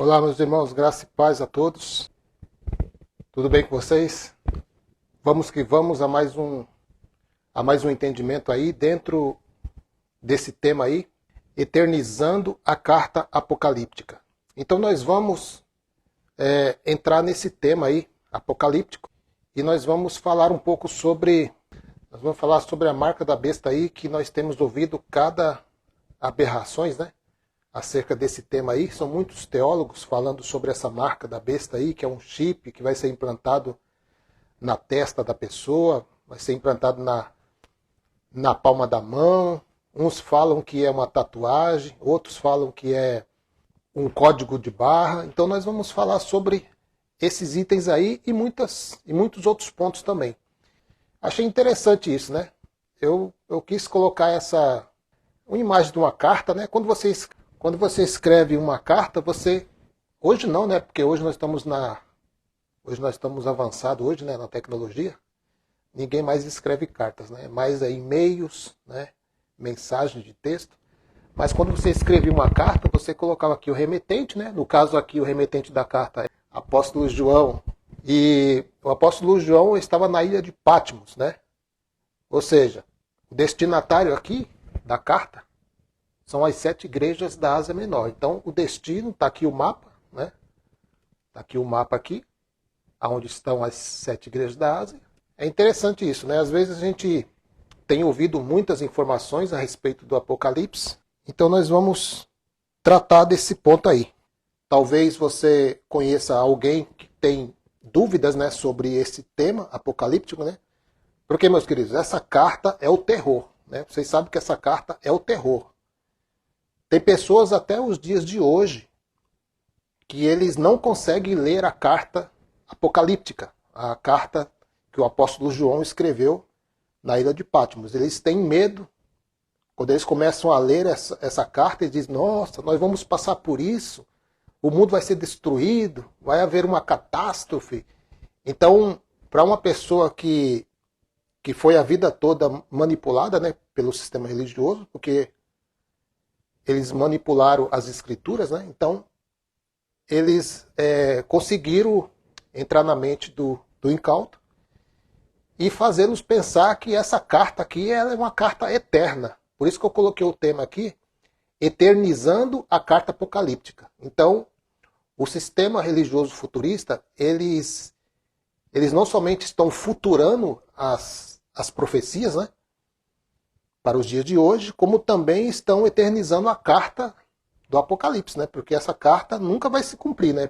Olá, meus irmãos, graça e paz a todos. Tudo bem com vocês? Vamos que vamos a mais um entendimento aí dentro desse tema aí, eternizando a carta apocalíptica. Então nós vamos entrar nesse tema aí, apocalíptico, e nós vamos falar um pouco sobre a marca da besta aí, que nós temos ouvido cada aberrações, né? Acerca desse tema aí. São muitos teólogos falando sobre essa marca da besta aí, que é um chip que vai ser implantado na testa da pessoa, vai ser implantado na palma da mão. Uns falam que é uma tatuagem, outros falam que é um código de barra. Então nós vamos falar sobre esses itens aí e muitos outros pontos também. Achei interessante isso, né? Eu quis colocar uma imagem de uma carta, né? Quando você escreve uma carta, hoje não, né? Porque hoje nós estamos avançados hoje, né, na tecnologia. Ninguém mais escreve cartas, né? Mais e-mails, né? Mensagens de texto. Mas quando você escrevia uma carta, você colocava aqui o remetente, né? No caso aqui o remetente da carta é Apóstolo João. E o Apóstolo João estava na ilha de Patmos, né? Ou seja, o destinatário aqui da carta são as 7 igrejas da Ásia Menor. Então, o destino, está aqui o mapa, né? Está aqui o mapa aqui, onde estão as 7 igrejas da Ásia. É interessante isso, né? Às vezes a gente tem ouvido muitas informações a respeito do Apocalipse. Então, nós vamos tratar desse ponto aí. Talvez você conheça alguém que tem dúvidas, né, sobre esse tema apocalíptico, né? Porque, meus queridos, essa carta é o terror, né? Vocês sabem que essa carta é o terror. Tem pessoas até os dias de hoje que eles não conseguem ler a carta apocalíptica, a carta que o apóstolo João escreveu na ilha de Patmos. Eles têm medo. Quando eles começam a ler essa carta, eles dizem: nossa, nós vamos passar por isso, o mundo vai ser destruído, vai haver uma catástrofe. Então, para uma pessoa que foi a vida toda manipulada, né, pelo sistema religioso, porque eles manipularam as escrituras, né? Então eles conseguiram entrar na mente do incauto e fazer-nos pensar que essa carta aqui é uma carta eterna. Por isso que eu coloquei o tema aqui, eternizando a carta apocalíptica. Então, o sistema religioso futurista, eles não somente estão futurando as profecias, né, para os dias de hoje, como também estão eternizando a carta do Apocalipse, né? Porque essa carta nunca vai se cumprir, né?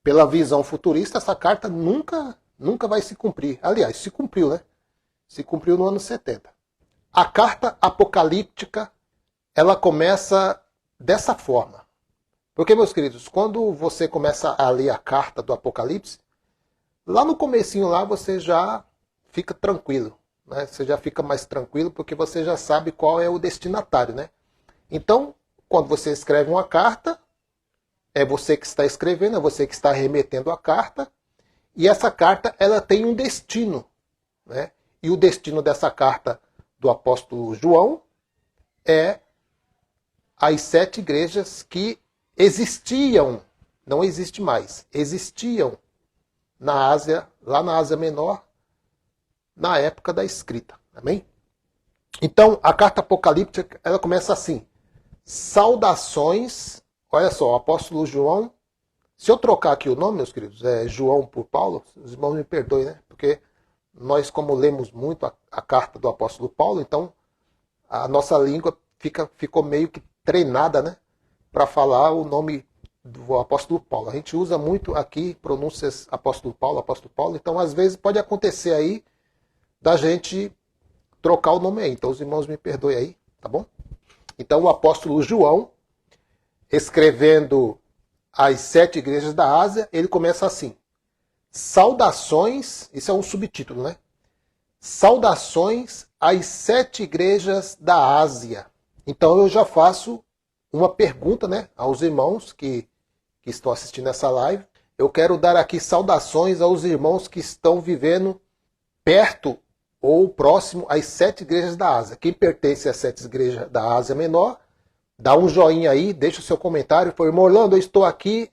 Pela visão futurista, essa carta nunca vai se cumprir. Aliás, se cumpriu, né? Se cumpriu no ano 70. A carta apocalíptica, ela começa dessa forma. Porque, meus queridos, quando você começa a ler a carta do Apocalipse, lá no comecinho lá você já fica tranquilo. Né? Você já fica mais tranquilo porque você já sabe qual é o destinatário, né? Então, quando você escreve uma carta, é você que está escrevendo, é você que está remetendo a carta, e essa carta ela tem um destino, né? E o destino dessa carta do apóstolo João é as 7 igrejas que existiam, não existe mais, existiam na Ásia, lá na Ásia Menor, na época da escrita. Amém? Então, a carta apocalíptica, ela começa assim: saudações. Olha só, o apóstolo João. Se eu trocar aqui o nome, meus queridos, João por Paulo, os irmãos me perdoem, né? Porque nós, como lemos muito a carta do apóstolo Paulo, então a nossa língua ficou meio que treinada, né, para falar o nome do apóstolo Paulo. A gente usa muito aqui pronúncias apóstolo Paulo, então às vezes pode acontecer aí da gente trocar o nome aí. Então os irmãos me perdoem aí, tá bom? Então o apóstolo João, escrevendo as 7 igrejas da Ásia, ele começa assim: saudações, isso é um subtítulo, né? Saudações às 7 igrejas da Ásia. Então eu já faço uma pergunta, né, aos irmãos que estão assistindo essa live. Eu quero dar aqui saudações aos irmãos que estão vivendo perto ou próximo às 7 igrejas da Ásia. Quem pertence às 7 igrejas da Ásia Menor dá um joinha aí, deixa o seu comentário. Foi, irmão Orlando, eu estou aqui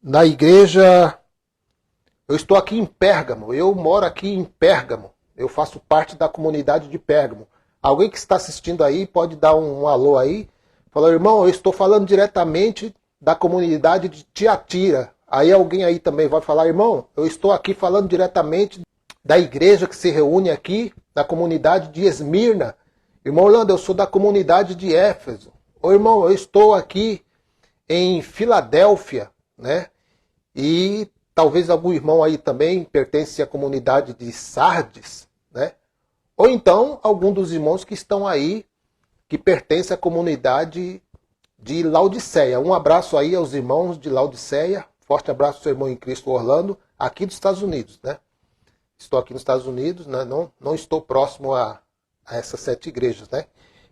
na igreja, eu estou aqui em Pérgamo, eu moro aqui em Pérgamo, eu faço parte da comunidade de Pérgamo. Alguém que está assistindo aí pode dar um alô aí? Falou, irmão, eu estou falando diretamente da comunidade de Tiatira. Aí alguém aí também vai falar, irmão, eu estou aqui falando diretamente da igreja que se reúne aqui, da comunidade de Esmirna. Irmão Orlando, eu sou da comunidade de Éfeso. Ô irmão, eu estou aqui em Filadélfia, né? E talvez algum irmão aí também pertence à comunidade de Sardes, né? Ou então algum dos irmãos que estão aí, que pertence à comunidade de Laodiceia. Um abraço aí aos irmãos de Laodiceia. Forte abraço ao seu irmão em Cristo Orlando, aqui dos Estados Unidos, né? Estou aqui nos Estados Unidos, né? Não estou próximo a essas 7 igrejas, né?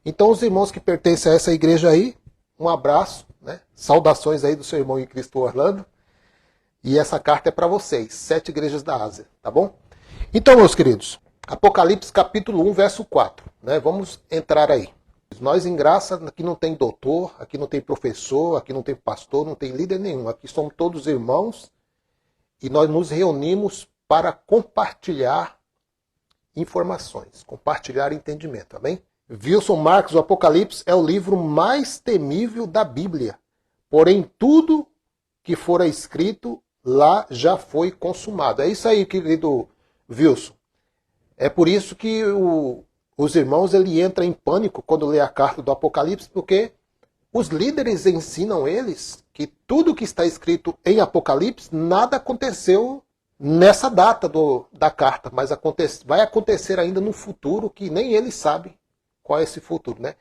Então os irmãos que pertencem a essa igreja aí, um abraço, né? Saudações aí do seu irmão em Cristo Orlando. E essa carta é para vocês, 7 igrejas da Ásia, tá bom? Então, meus queridos, Apocalipse capítulo 1, verso 4, né? Vamos entrar aí. Nós em graça, aqui não tem doutor, aqui não tem professor, aqui não tem pastor, não tem líder nenhum. Aqui somos todos irmãos e nós nos reunimos para compartilhar informações, compartilhar entendimento, amém? Wilson Marcos, o Apocalipse é o livro mais temível da Bíblia. Porém, tudo que fora escrito lá já foi consumado. É isso aí, querido Wilson. É por isso que os irmãos ele entra em pânico quando lê a carta do Apocalipse, porque os líderes ensinam eles que tudo que está escrito em Apocalipse, nada aconteceu nessa data da carta, mas vai acontecer ainda no futuro, que nem eles sabem qual é esse futuro, né?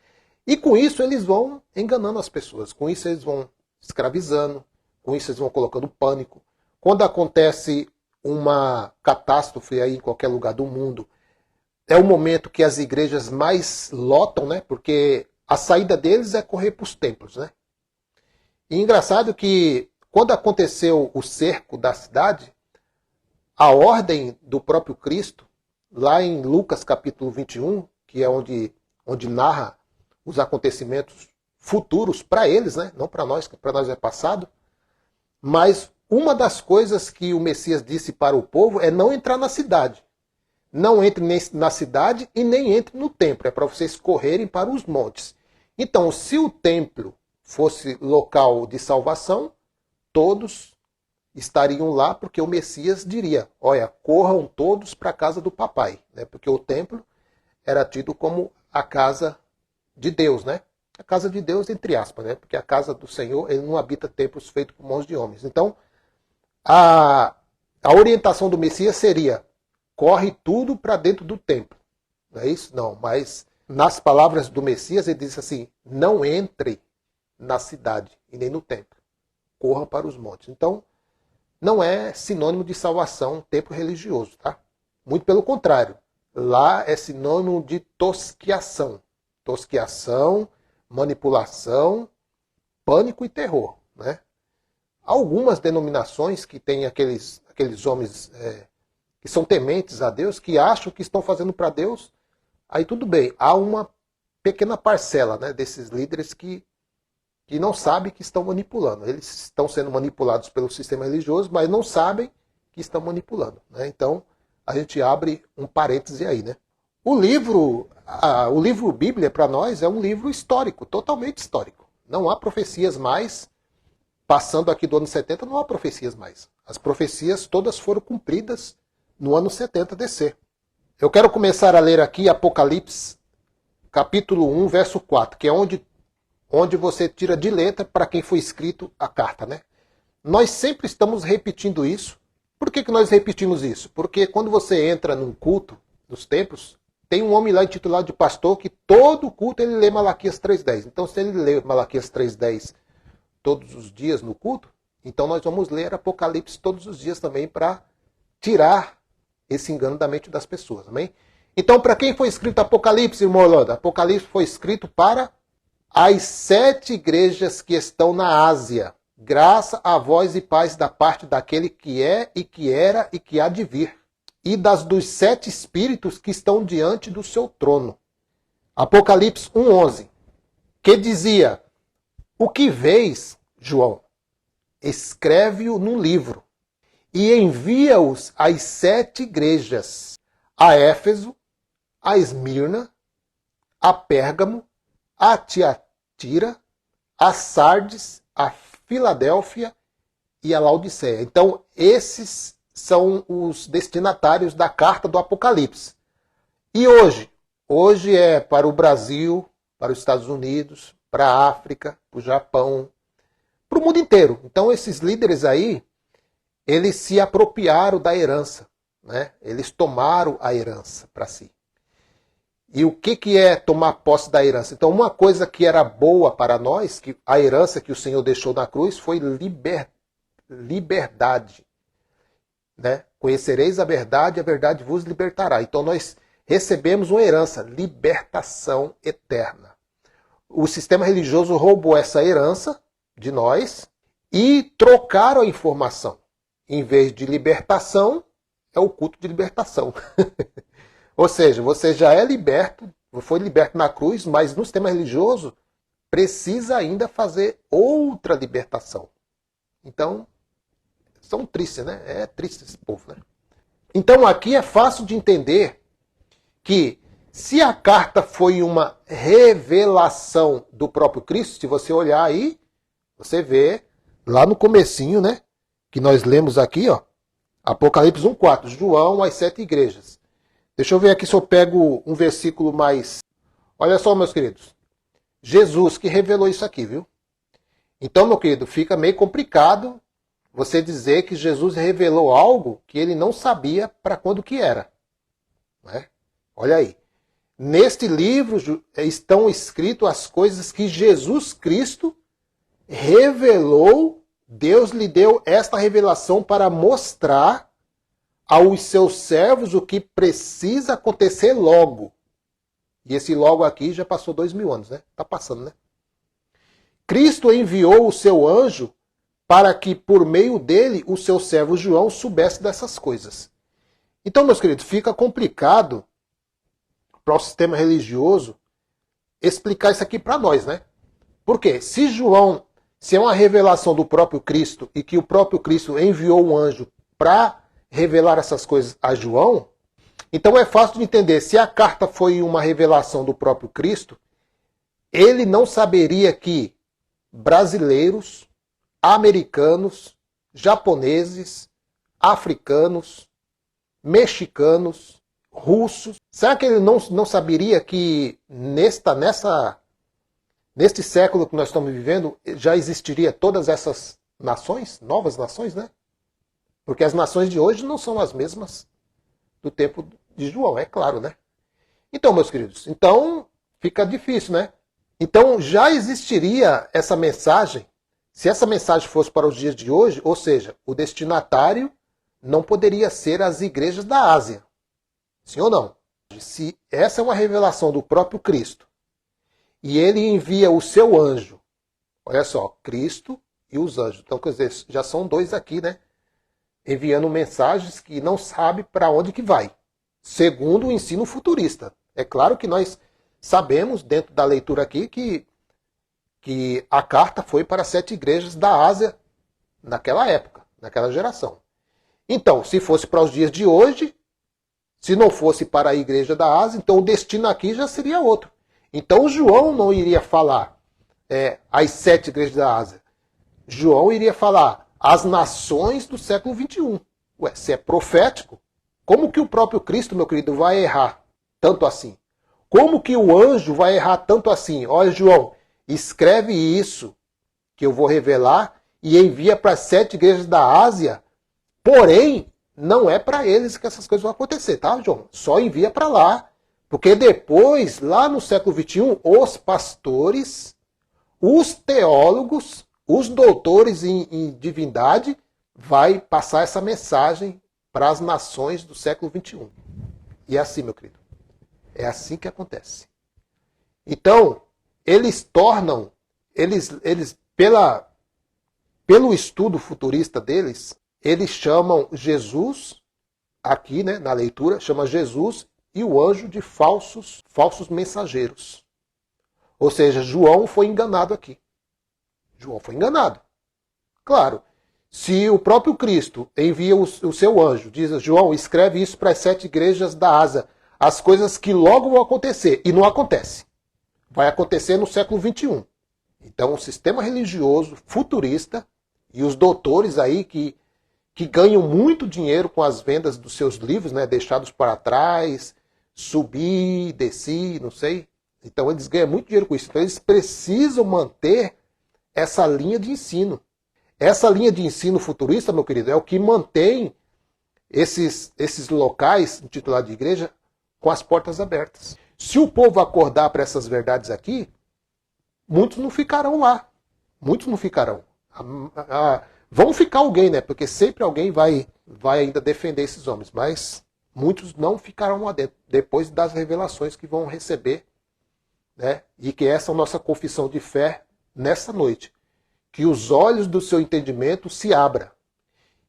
E com isso eles vão enganando as pessoas, com isso eles vão escravizando, com isso eles vão colocando pânico. Quando acontece uma catástrofe aí em qualquer lugar do mundo, é o momento que as igrejas mais lotam, né? Porque a saída deles é correr para os templos, né? E engraçado que quando aconteceu o cerco da cidade, a ordem do próprio Cristo, lá em Lucas capítulo 21, que é onde narra os acontecimentos futuros para eles, né? Não para nós, que para nós é passado. Mas uma das coisas que o Messias disse para o povo é não entrar na cidade. Não entre na cidade e nem entre no templo. É para vocês correrem para os montes. Então, se o templo fosse local de salvação, todos estariam lá, porque o Messias diria, olha, corram todos para a casa do papai. Né? Porque o templo era tido como a casa de Deus, né? A casa de Deus, entre aspas, né? Porque a casa do Senhor, ele não habita templos feitos por mãos de homens. Então, a orientação do Messias seria, corre tudo para dentro do templo. Não é isso? Não, mas nas palavras do Messias, ele diz assim, não entre na cidade e nem no templo. Corra para os montes. Então, não é sinônimo de salvação, templo religioso, tá? Muito pelo contrário. Lá é sinônimo de tosquiação. Tosquiação, manipulação, pânico e terror, né? Algumas denominações que têm aqueles homens que são tementes a Deus, que acham que estão fazendo para Deus, aí tudo bem. Há uma pequena parcela, né, desses líderes que não sabem que estão manipulando. Eles estão sendo manipulados pelo sistema religioso, mas não sabem que estão manipulando. Né? Então, a gente abre um parêntese aí. Né? O livro Bíblia, para nós, é um livro histórico, totalmente histórico. Não há profecias mais. Passando aqui do ano 70, não há profecias mais. As profecias todas foram cumpridas no ano 70 DC. Eu quero começar a ler aqui Apocalipse, capítulo 1, verso 4, que é onde você tira de letra para quem foi escrito a carta. Né? Nós sempre estamos repetindo isso. Por que nós repetimos isso? Porque quando você entra num culto dos templos, tem um homem lá intitulado de pastor que todo culto ele lê Malaquias 3.10. Então se ele lê Malaquias 3.10 todos os dias no culto, então nós vamos ler Apocalipse todos os dias também para tirar esse engano da mente das pessoas. Amém? Então para quem foi escrito Apocalipse, irmão Orlando? Apocalipse foi escrito para as 7 igrejas que estão na Ásia. Graça a vós e paz da parte daquele que é e que era e que há de vir. E dos 7 espíritos que estão diante do seu trono. Apocalipse 1:11, que dizia: o que vês, João, escreve-o num livro e envia-os às 7 igrejas, a Éfeso, a Esmirna, a Pérgamo, a Tiatira, a Sardes, a Filadélfia e a Laodiceia. Então, esses são os destinatários da carta do Apocalipse. E hoje? Hoje é para o Brasil, para os Estados Unidos, para a África, para o Japão, para o mundo inteiro. Então, esses líderes aí, eles se apropriaram da herança, né? Eles tomaram a herança para si. E o que é tomar posse da herança? Então, uma coisa que era boa para nós, que a herança que o Senhor deixou na cruz, foi liberdade. Né? Conhecereis a verdade vos libertará. Então, nós recebemos uma herança, libertação eterna. O sistema religioso roubou essa herança de nós e trocaram a informação. Em vez de libertação, é o culto de libertação. Ou seja, você já é liberto, foi liberto na cruz, mas no sistema religioso precisa ainda fazer outra libertação. Então, são tristes, né? É triste esse povo, né? Então aqui é fácil de entender que se a carta foi uma revelação do próprio Cristo, se você olhar aí, você vê lá no comecinho, né? Que nós lemos aqui, ó, Apocalipse 1:4, João às 7 igrejas. Deixa eu ver aqui se eu pego um versículo mais... Olha só, meus queridos. Jesus que revelou isso aqui, viu? Então, meu querido, fica meio complicado você dizer que Jesus revelou algo que ele não sabia para quando que era. Né? Olha aí. Neste livro estão escritas as coisas que Jesus Cristo revelou. Deus lhe deu esta revelação para mostrar aos seus servos o que precisa acontecer logo. E esse logo aqui já passou 2000 anos, né? Tá passando, né? Cristo enviou o seu anjo para que, por meio dele, o seu servo João soubesse dessas coisas. Então, meus queridos, fica complicado para o sistema religioso explicar isso aqui para nós, né? Por quê? Se é uma revelação do próprio Cristo e que o próprio Cristo enviou um anjo para revelar essas coisas a João, então é fácil de entender. Se a carta foi uma revelação do próprio Cristo, ele não saberia que brasileiros, americanos, japoneses, africanos, mexicanos, russos, será que ele não saberia que neste século que nós estamos vivendo já existiria todas essas nações, novas nações, né? Porque as nações de hoje não são as mesmas do tempo de João, é claro, né? Então, meus queridos, então fica difícil, né? Então já existiria essa mensagem, se essa mensagem fosse para os dias de hoje, ou seja, o destinatário não poderia ser as igrejas da Ásia. Sim ou não? Se essa é uma revelação do próprio Cristo, e ele envia o seu anjo, olha só, Cristo e os anjos. Então, quer dizer, já são dois aqui, né? Enviando mensagens que não sabe para onde que vai, segundo o ensino futurista. É claro que nós sabemos, dentro da leitura aqui, que a carta foi para 7 igrejas da Ásia naquela época, naquela geração. Então, se fosse para os dias de hoje, se não fosse para a igreja da Ásia, então o destino aqui já seria outro. Então João não iria falar as 7 igrejas da Ásia. João iria falar as nações do século XXI. Ué, se é profético, como que o próprio Cristo, meu querido, vai errar tanto assim? Como que o anjo vai errar tanto assim? Olha, João, escreve isso que eu vou revelar e envia para as 7 igrejas da Ásia, porém, não é para eles que essas coisas vão acontecer, tá, João? Só envia para lá. Porque depois, lá no século XXI, os pastores, os teólogos, os doutores em divindade, vai passar essa mensagem para as nações do século XXI. E é assim, meu querido. É assim que acontece. Então, eles tornam, pelo estudo futurista deles, eles chamam Jesus, aqui, né, na leitura, chama Jesus e o anjo de falsos mensageiros. Ou seja, João foi enganado aqui. João foi enganado. Claro, se o próprio Cristo envia o seu anjo, diz: João, escreve isso para as 7 igrejas da Ásia, as coisas que logo vão acontecer, e não acontece. Vai acontecer no século XXI. Então, o sistema religioso futurista e os doutores aí que ganham muito dinheiro com as vendas dos seus livros, né, deixados para trás, subir, descer, não sei. Então, eles ganham muito dinheiro com isso. Então, eles precisam manter essa linha de ensino. Essa linha de ensino futurista, meu querido, é o que mantém esses locais intitulados de igreja com as portas abertas. Se o povo acordar para essas verdades aqui, muitos não ficarão lá. Muitos não ficarão. Vão ficar alguém, né? Porque sempre alguém vai ainda defender esses homens. Mas muitos não ficarão lá dentro, depois das revelações que vão receber, né? E que essa é a nossa confissão de fé nessa noite. Que os olhos do seu entendimento se abram.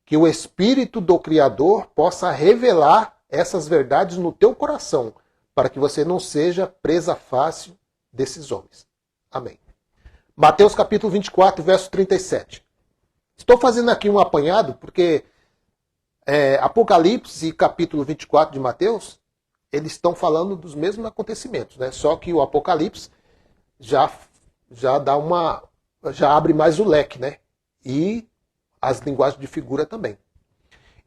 Que o Espírito do Criador possa revelar essas verdades no teu coração, para que você não seja presa fácil desses homens. Amém. Mateus capítulo 24, verso 37. Estou fazendo aqui um apanhado, porque Apocalipse e capítulo 24 de Mateus, eles estão falando dos mesmos acontecimentos, né? Só que o Apocalipse já abre mais o leque, né? E as linguagens de figura também.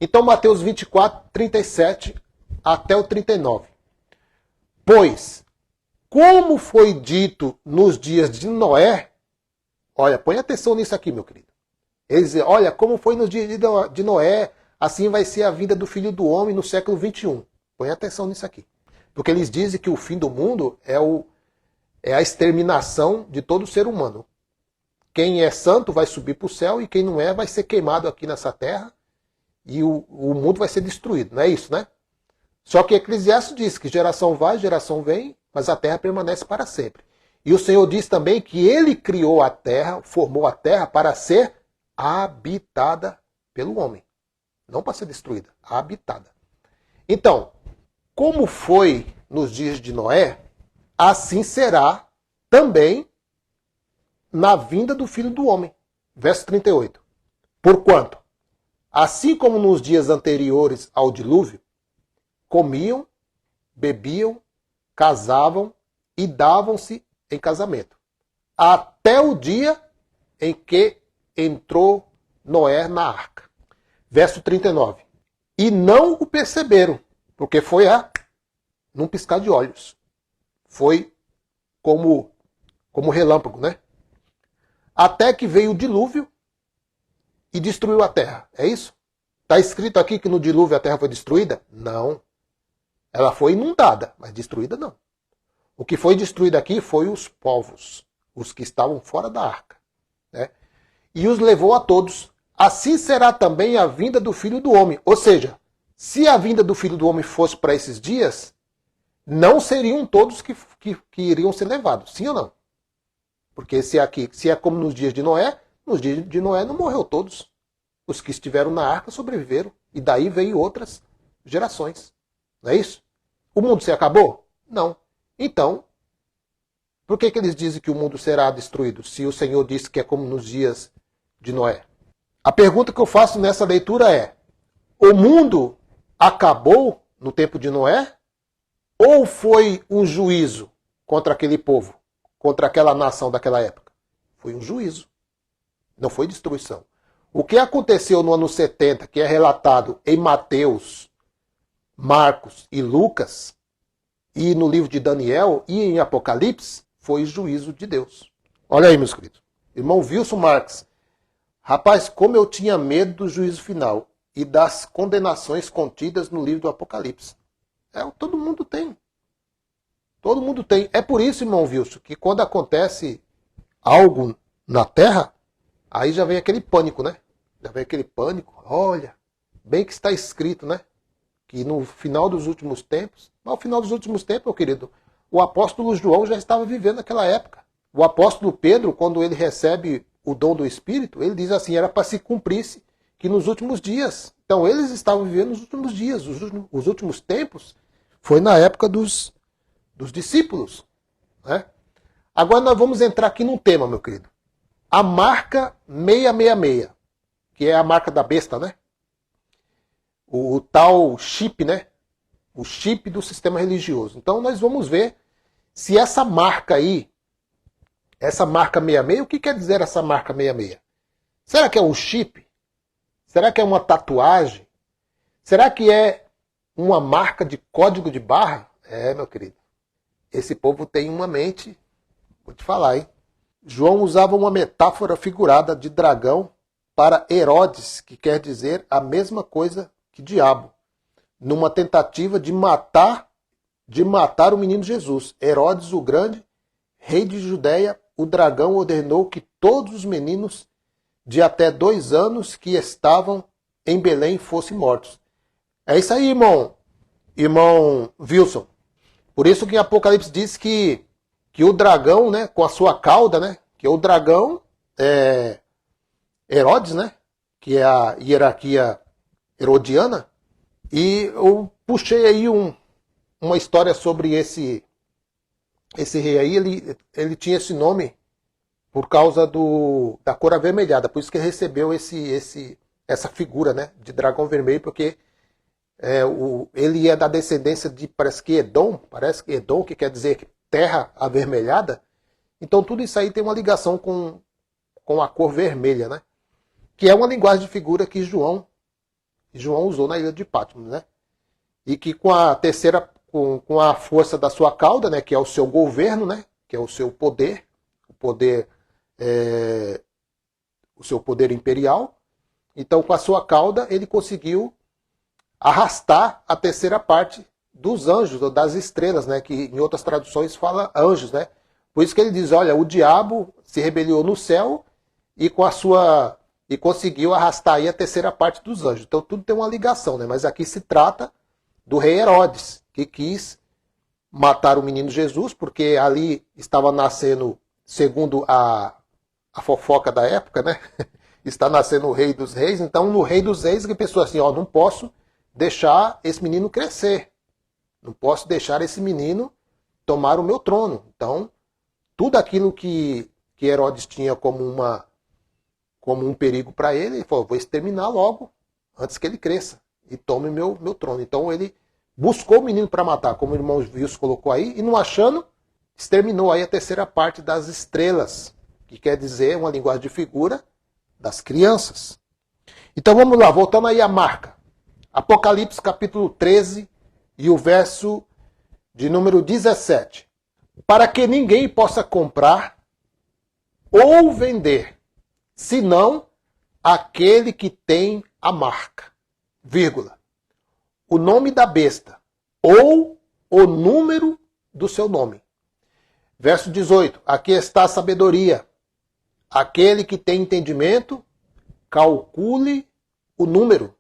Então, Mateus 24, 37 até o 39. Pois, como foi dito nos dias de Noé, olha, põe atenção nisso aqui, meu querido. Eles dizem, olha, como foi nos dias de Noé, assim vai ser a vinda do Filho do Homem no século XXI. Põe atenção nisso aqui. Porque eles dizem que o fim do mundo é a exterminação de todo ser humano. Quem é santo vai subir para o céu e quem não é vai ser queimado aqui nessa terra e o mundo vai ser destruído. Não é isso, né? Só que Eclesiastes diz que geração vai, geração vem, mas a terra permanece para sempre. E o Senhor diz também que Ele criou a terra, formou a terra para ser habitada pelo homem. Não para ser destruída, habitada. Então, como foi nos dias de Noé, assim será também na vinda do Filho do Homem. Verso 38. Porquanto, assim como nos dias anteriores ao dilúvio, comiam, bebiam, casavam e davam-se em casamento, até o dia em que entrou Noé na arca. Verso 39. E não o perceberam, porque foi num piscar de olhos. Foi como relâmpago, né? Até que veio o dilúvio e destruiu a terra. É isso? Está escrito aqui que no dilúvio a terra foi destruída? Não. Ela foi inundada, mas destruída não. O que foi destruído aqui foi os povos, os que estavam fora da arca, né? E os levou a todos. Assim será também a vinda do Filho do Homem. Ou seja, se a vinda do Filho do Homem fosse para esses dias, não seriam todos que iriam ser levados. Sim ou não? Porque se é como nos dias de Noé não morreu todos. Os que estiveram na arca sobreviveram. E daí veio outras gerações. Não é isso? O mundo se acabou? Não. Então, por que eles dizem que o mundo será destruído, se o Senhor disse que é como nos dias de Noé? A pergunta que eu faço nessa leitura é: o mundo acabou no tempo de Noé? Ou foi um juízo contra aquele povo, contra aquela nação daquela época? Foi um juízo. Não foi destruição. O que aconteceu no ano 70, que é relatado em Mateus, Marcos e Lucas, e no livro de Daniel e em Apocalipse, foi juízo de Deus. Olha aí, meus queridos. Irmão Wilson Marques. Rapaz, como eu tinha medo do juízo final e das condenações contidas no livro do Apocalipse. Todo mundo tem. Todo mundo tem. É por isso, irmão Wilson, que quando acontece algo na Terra, aí já vem aquele pânico, né? Já vem aquele pânico. Olha, bem que está escrito, né? Que no final dos últimos tempos, no final dos últimos tempos, meu querido, o apóstolo João já estava vivendo naquela época. O apóstolo Pedro, quando ele recebe o dom do Espírito, ele diz assim, era para se cumprisse que nos últimos dias. Então eles estavam vivendo nos últimos dias, os últimos tempos Foi na época dos discípulos, né? Agora nós vamos entrar aqui num tema, meu querido. A marca 666, que é a marca da besta, né? O tal chip, né? O chip do sistema religioso. Então nós vamos ver se essa marca aí, essa marca 66, o que quer dizer essa marca 66? Será que é um chip? Será que é uma tatuagem? Será que é uma marca de código de barra? É, meu querido. Esse povo tem uma mente, vou te falar, hein? João usava uma metáfora figurada de dragão para Herodes, que quer dizer a mesma coisa que diabo, numa tentativa de matar o menino Jesus. Herodes o Grande, rei de Judéia, o dragão ordenou que todos os meninos de até 2 anos que estavam em Belém fossem mortos. É isso aí, irmão Wilson. Por isso que Apocalipse diz que o dragão, né, com a sua cauda, né, que o dragão é Herodes, né, que é a hierarquia herodiana. E eu puxei aí uma história sobre esse rei aí. Ele tinha esse nome por causa da cor avermelhada, por isso que ele recebeu essa figura, né, de dragão vermelho, porque ele é da descendência de, parece que Edom, que quer dizer terra avermelhada. Então tudo isso aí tem uma ligação com a cor vermelha, né, que é uma linguagem de figura que João usou na ilha de Patmos, né, e que com a terceira, com a força da sua cauda, né, que é o seu governo, né, que é o seu poder, o seu poder imperial. Então, com a sua cauda, ele conseguiu arrastar a terceira parte dos anjos, ou das estrelas, né, que em outras traduções fala anjos, né? Por isso que ele diz, olha, o diabo se rebeliou no céu e conseguiu arrastar aí a terceira parte dos anjos. Então, tudo tem uma ligação, né? Mas aqui se trata do rei Herodes, que quis matar o menino Jesus, porque ali estava nascendo, segundo a fofoca da época, né? Está nascendo o rei dos reis. Então, no rei dos reis, ele pensou assim, ó, não posso deixar esse menino crescer. Não posso deixar esse menino tomar o meu trono. Então, tudo aquilo que Herodes tinha como um perigo para ele falou, vou exterminar logo, antes que ele cresça e tome meu trono. Então, ele buscou o menino para matar, como o irmão Wilson colocou aí, e não achando, exterminou aí a terceira parte das estrelas, que quer dizer, uma linguagem de figura, das crianças. Então vamos lá, voltando aí à marca. Apocalipse capítulo 13 e o verso de número 17. Para que ninguém possa comprar ou vender, senão aquele que tem a marca, vírgula, o nome da besta ou o número do seu nome. Verso 18. Aqui está a sabedoria. Aquele que tem entendimento, calcule o número.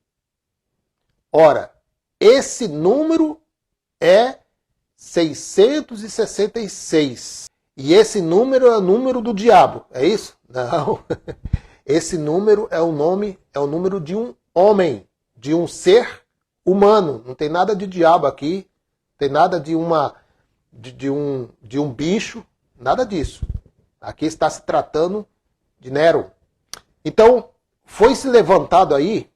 Ora, esse número é 666. E esse número é o número do diabo. É isso? Não. Esse número é o número de um homem, de um ser humano. Não tem nada de diabo aqui. Não tem nada de um bicho. Nada disso. Aqui está se tratando de Nero. Então, foi se levantado aí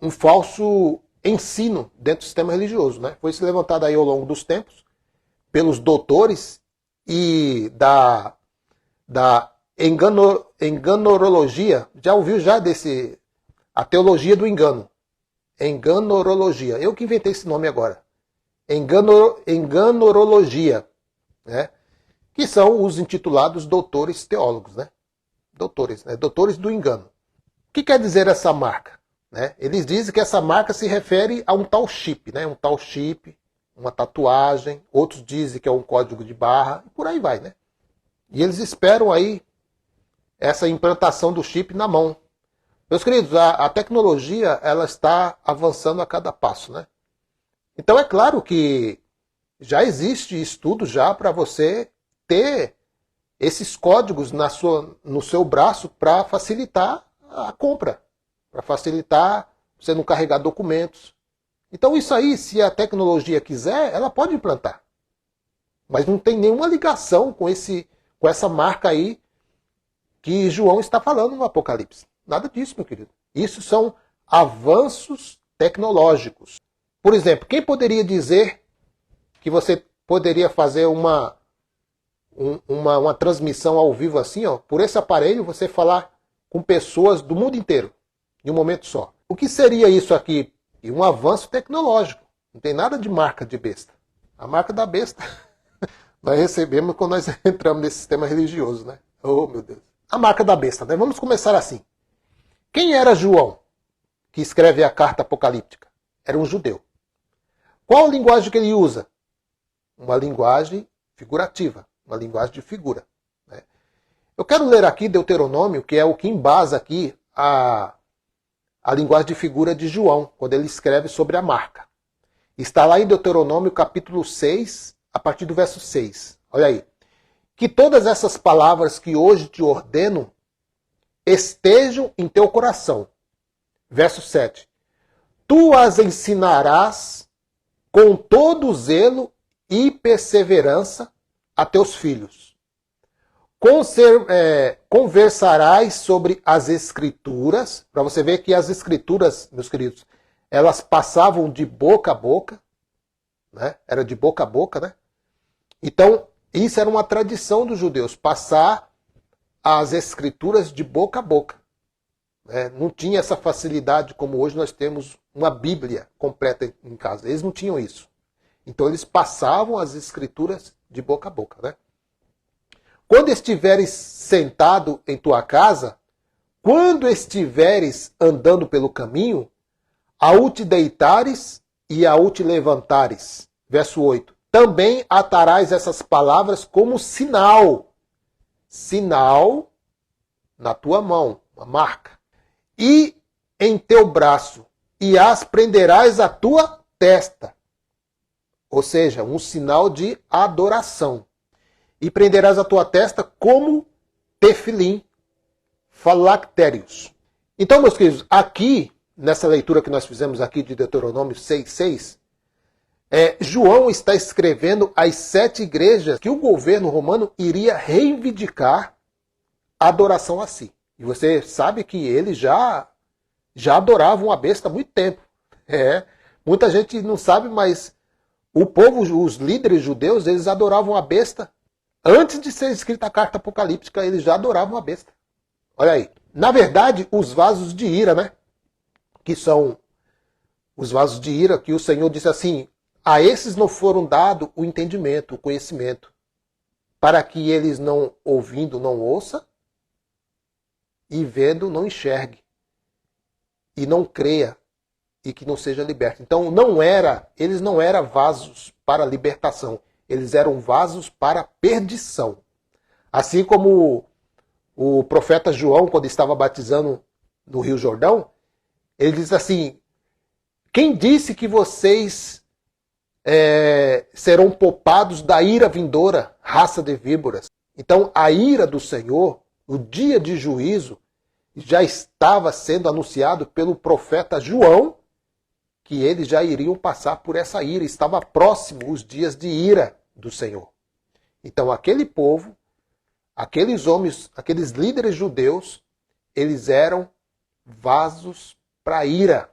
um falso ensino dentro do sistema religioso, né? Foi se levantado aí ao longo dos tempos pelos doutores e da enganorologia. Já ouviu a teologia do engano? Enganorologia. Eu que inventei esse nome agora. Enganorologia, né? Que são os intitulados doutores teólogos, né? Doutores do engano. O que quer dizer essa marca? Né? Eles dizem que essa marca se refere a um tal chip, né? Um tal chip, uma tatuagem. Outros dizem que é um código de barra, e por aí vai, né? E eles esperam aí essa implantação do chip na mão. Meus queridos, a tecnologia ela está avançando a cada passo, né? Então é claro que já existe estudo já para você ter esses códigos no seu braço para facilitar a compra, para facilitar você não carregar documentos. Então isso aí, se a tecnologia quiser, ela pode implantar. Mas não tem nenhuma ligação com essa marca aí que João está falando no Apocalipse. Nada disso, meu querido. Isso são avanços tecnológicos. Por exemplo, quem poderia dizer que você poderia fazer uma transmissão ao vivo assim, ó, por esse aparelho, você falar com pessoas do mundo inteiro, em um momento só? O que seria isso aqui? E um avanço tecnológico. Não tem nada de marca de besta. A marca da besta nós recebemos quando nós entramos nesse sistema religioso, né? Oh, meu Deus. A marca da besta, né? Vamos começar assim. Quem era João, que escreve a carta apocalíptica? Era um judeu. Qual a linguagem que ele usa? Uma linguagem figurativa, uma linguagem de figura, né? Eu quero ler aqui Deuteronômio, que é o que embasa aqui a linguagem de figura de João, quando ele escreve sobre a marca. Está lá em Deuteronômio capítulo 6, a partir do verso 6. Olha aí. Que todas essas palavras que hoje te ordeno estejam em teu coração. Verso 7. Tu as ensinarás com todo zelo e perseverança a teus filhos. Conversarás sobre as Escrituras, para você ver que as Escrituras, meus queridos, elas passavam de boca a boca, né? Era de boca a boca, né? Então, isso era uma tradição dos judeus, passar as Escrituras de boca a boca. Não tinha essa facilidade como hoje nós temos uma Bíblia completa em casa. Eles não tinham isso. Então, eles passavam as Escrituras de boca a boca, né? Quando estiveres sentado em tua casa, quando estiveres andando pelo caminho, ao te deitares e ao te levantares. Verso 8. Também atarás essas palavras como sinal. Sinal na tua mão, uma marca. E em teu braço, e as prenderás à tua testa. Ou seja, um sinal de adoração. E prenderás a tua testa como tefilim, falactérios. Então, meus queridos, aqui, nessa leitura que nós fizemos aqui de Deuteronômio 6,6, João está escrevendo as 7 igrejas que o governo romano iria reivindicar a adoração a si. E você sabe que eles já adoravam a besta há muito tempo. Muita gente não sabe, mas o povo, os líderes judeus, eles adoravam a besta. Antes de ser escrita a carta apocalíptica, eles já adoravam a besta. Olha aí. Na verdade, os vasos de ira, né? Que são os vasos de ira que o Senhor disse assim: a esses não foram dado o entendimento, o conhecimento, para que eles não ouvindo não ouça, e vendo não enxergue, e não creia, e que não seja liberto. Então eles não eram vasos para libertação, eles eram vasos para perdição. Assim como o profeta João, quando estava batizando no Rio Jordão, ele diz assim: quem disse que vocês serão poupados da ira vindoura, raça de víboras? Então a ira do Senhor, o dia de juízo, já estava sendo anunciado pelo profeta João, que eles já iriam passar por essa ira. Estava próximo os dias de ira do Senhor. Então aquele povo, aqueles homens, aqueles líderes judeus, eles eram vasos para ira.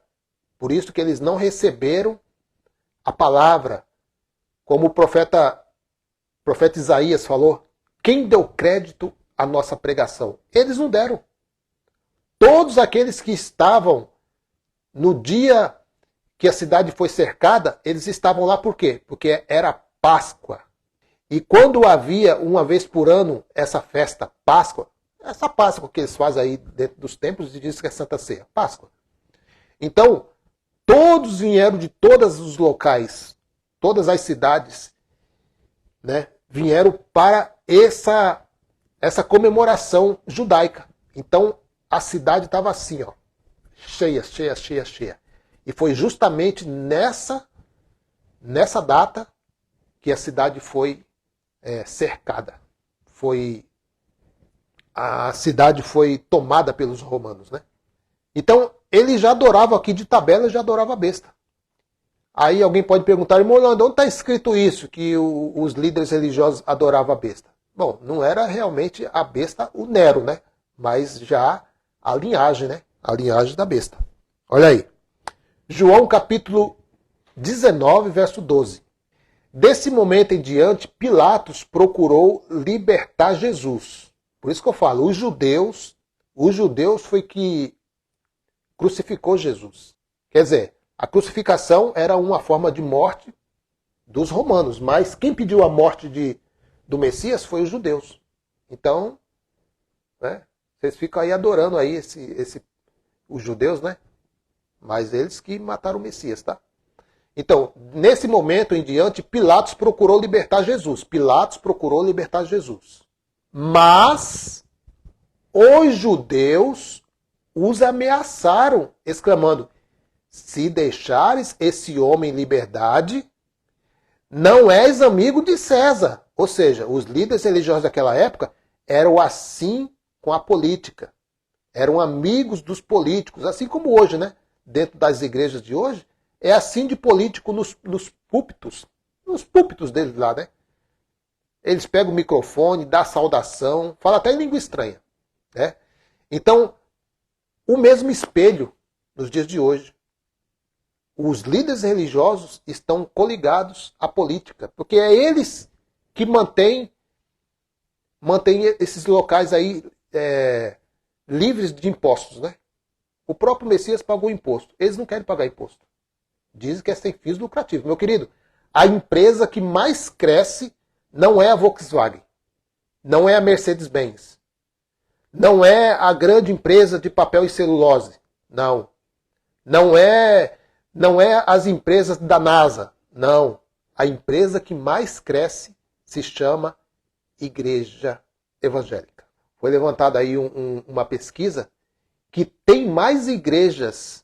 Por isso que eles não receberam a palavra. Como o profeta Isaías falou: quem deu crédito à nossa pregação? Eles não deram. Todos aqueles que estavam no dia que a cidade foi cercada, eles estavam lá por quê? Porque era Páscoa. E quando havia, uma vez por ano, essa festa, Páscoa, essa Páscoa que eles fazem aí dentro dos templos e dizem que é Santa Ceia, Páscoa. Então, todos vieram de todos os locais, todas as cidades, né, vieram para essa comemoração judaica. Então, a cidade estava assim, ó, cheia, cheia, cheia, cheia. E foi justamente nessa data que a cidade foi cercada. A cidade foi tomada pelos romanos, né? Então, ele já adorava aqui de tabela, já adorava a besta. Aí alguém pode perguntar, irmão Orlando, onde está escrito isso, que os líderes religiosos adoravam a besta? Bom, não era realmente a besta, o Nero, né? Mas já a linhagem, né? A linhagem da besta. Olha aí. João capítulo 19, verso 12. Desse momento em diante, Pilatos procurou libertar Jesus. Por isso que eu falo, os judeus foi que crucificou Jesus. Quer dizer, a crucificação era uma forma de morte dos romanos, mas quem pediu a morte do Messias foi os judeus. Então, né, vocês ficam aí adorando aí os judeus, né? Mas eles que mataram o Messias, tá? Então, nesse momento em diante, Pilatos procurou libertar Jesus. Pilatos procurou libertar Jesus. Mas os judeus os ameaçaram, exclamando: se deixares esse homem em liberdade, não és amigo de César. Ou seja, os líderes religiosos daquela época eram assim com a política. Eram amigos dos políticos, assim como hoje, né? Dentro das igrejas de hoje, é assim de político nos púlpitos deles lá, né? Eles pegam o microfone, dão saudação, falam até em língua estranha, né? Então, o mesmo espelho nos dias de hoje. Os líderes religiosos estão coligados à política, porque é eles que mantêm esses locais aí livres de impostos, né? O próprio Messias pagou imposto. Eles não querem pagar imposto. Dizem que é sem fins lucrativos. Meu querido, a empresa que mais cresce não é a Volkswagen, não é a Mercedes-Benz, não é a grande empresa de papel e celulose, não é as empresas da NASA, não. A empresa que mais cresce se chama Igreja Evangélica. Foi levantada aí uma pesquisa que tem mais igrejas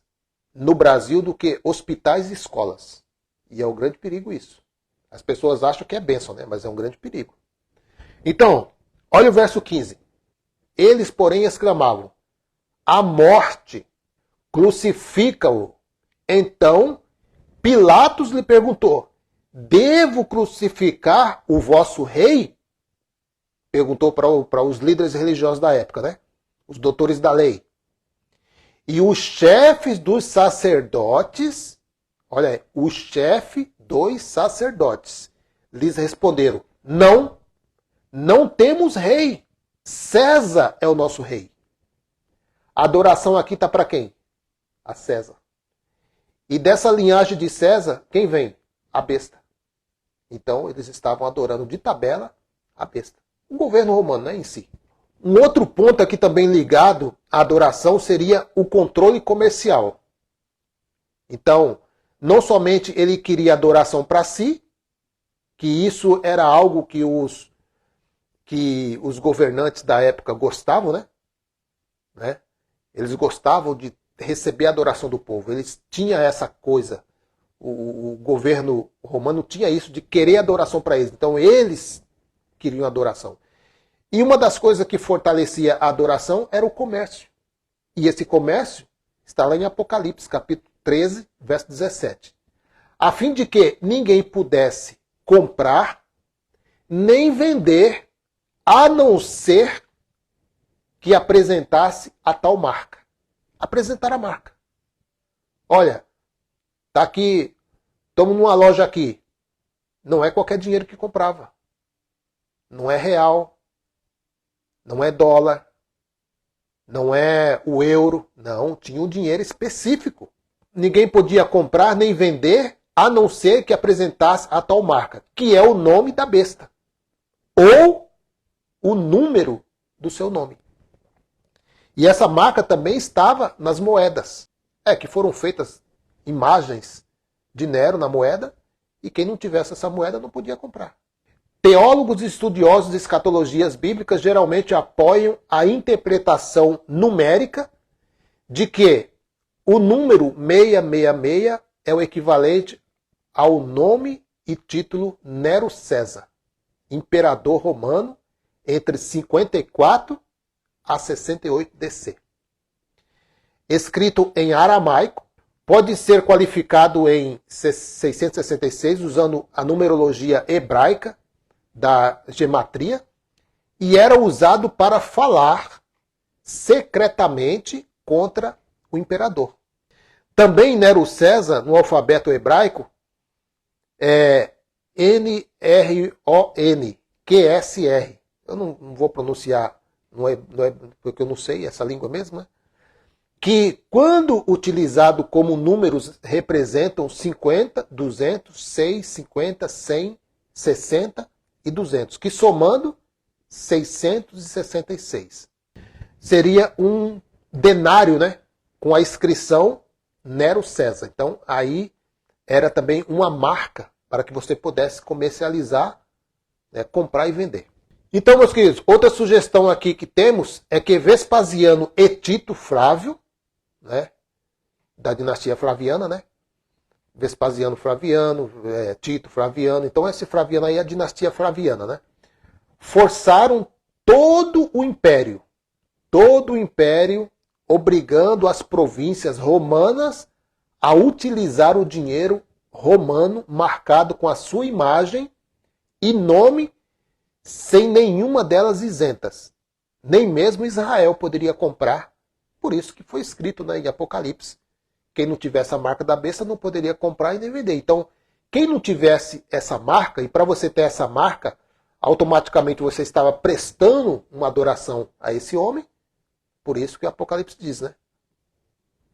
no Brasil do que hospitais e escolas. E é um grande perigo isso. As pessoas acham que é bênção, né? Mas é um grande perigo. Então, olha o verso 15. Eles, porém, exclamavam: a morte, crucifica-o. Então, Pilatos lhe perguntou: devo crucificar o vosso rei? Perguntou para os líderes religiosos da época, né? Os doutores da lei. E os chefes dos sacerdotes, olha aí, o chefe dos sacerdotes, lhes responderam: não temos rei. César é o nosso rei. A adoração aqui está para quem? A César. E dessa linhagem de César, quem vem? A besta. Então eles estavam adorando de tabela a besta. O governo romano, né, em si. Um outro ponto aqui também ligado à adoração seria o controle comercial. Então, não somente ele queria adoração para si, que isso era algo que os governantes da época gostavam, né? Eles gostavam de receber a adoração do povo. Eles tinham essa coisa. O governo romano tinha isso de querer adoração para eles. Então, eles queriam adoração. E uma das coisas que fortalecia a adoração era o comércio. E esse comércio está lá em Apocalipse, capítulo 13, verso 17. A fim de que ninguém pudesse comprar nem vender, a não ser que apresentasse a tal marca. Apresentar a marca. Olha, tá aqui, estamos numa loja aqui. Não é qualquer dinheiro que comprava. Não é real. Não é dólar. Não é o euro. Não, tinha um dinheiro específico. Ninguém podia comprar nem vender, a não ser que apresentasse a tal marca, que é o nome da besta. Ou o número do seu nome. E essa marca também estava nas moedas. Que foram feitas imagens de Nero na moeda, e quem não tivesse essa moeda não podia comprar. Teólogos e estudiosos de escatologias bíblicas geralmente apoiam a interpretação numérica de que o número 666 é o equivalente ao nome e título Nero César, imperador romano, entre 54 a 68 DC. Escrito em aramaico, pode ser qualificado em 666 usando a numerologia hebraica da gematria e era usado para falar secretamente contra o imperador. Também Nero César, no alfabeto hebraico, é N-R-O-N, Q-S-R. Eu não vou pronunciar, não é porque eu não sei essa língua mesmo, né? Que quando utilizado como números representam 50, 200, 6, 50, 100, 60 e 200, que somando 666. Seria um denário, né, com a inscrição Nero César. Então aí era também uma marca para que você pudesse comercializar, né, comprar e vender. Então, meus queridos, outra sugestão aqui que temos é que Vespasiano e Tito Flávio, né, da dinastia Flaviana, né? Vespasiano Flaviano, Tito Flaviano. Então esse Flaviano aí é a dinastia Flaviana, né? Forçaram todo o império, obrigando as províncias romanas a utilizar o dinheiro romano marcado com a sua imagem e nome, sem nenhuma delas isentas. Nem mesmo Israel poderia comprar. Por isso que foi escrito, né, em Apocalipse. Quem não tivesse a marca da besta não poderia comprar e nem vender. Então, quem não tivesse essa marca, e para você ter essa marca, automaticamente você estava prestando uma adoração a esse homem. Por isso que o Apocalipse diz, né?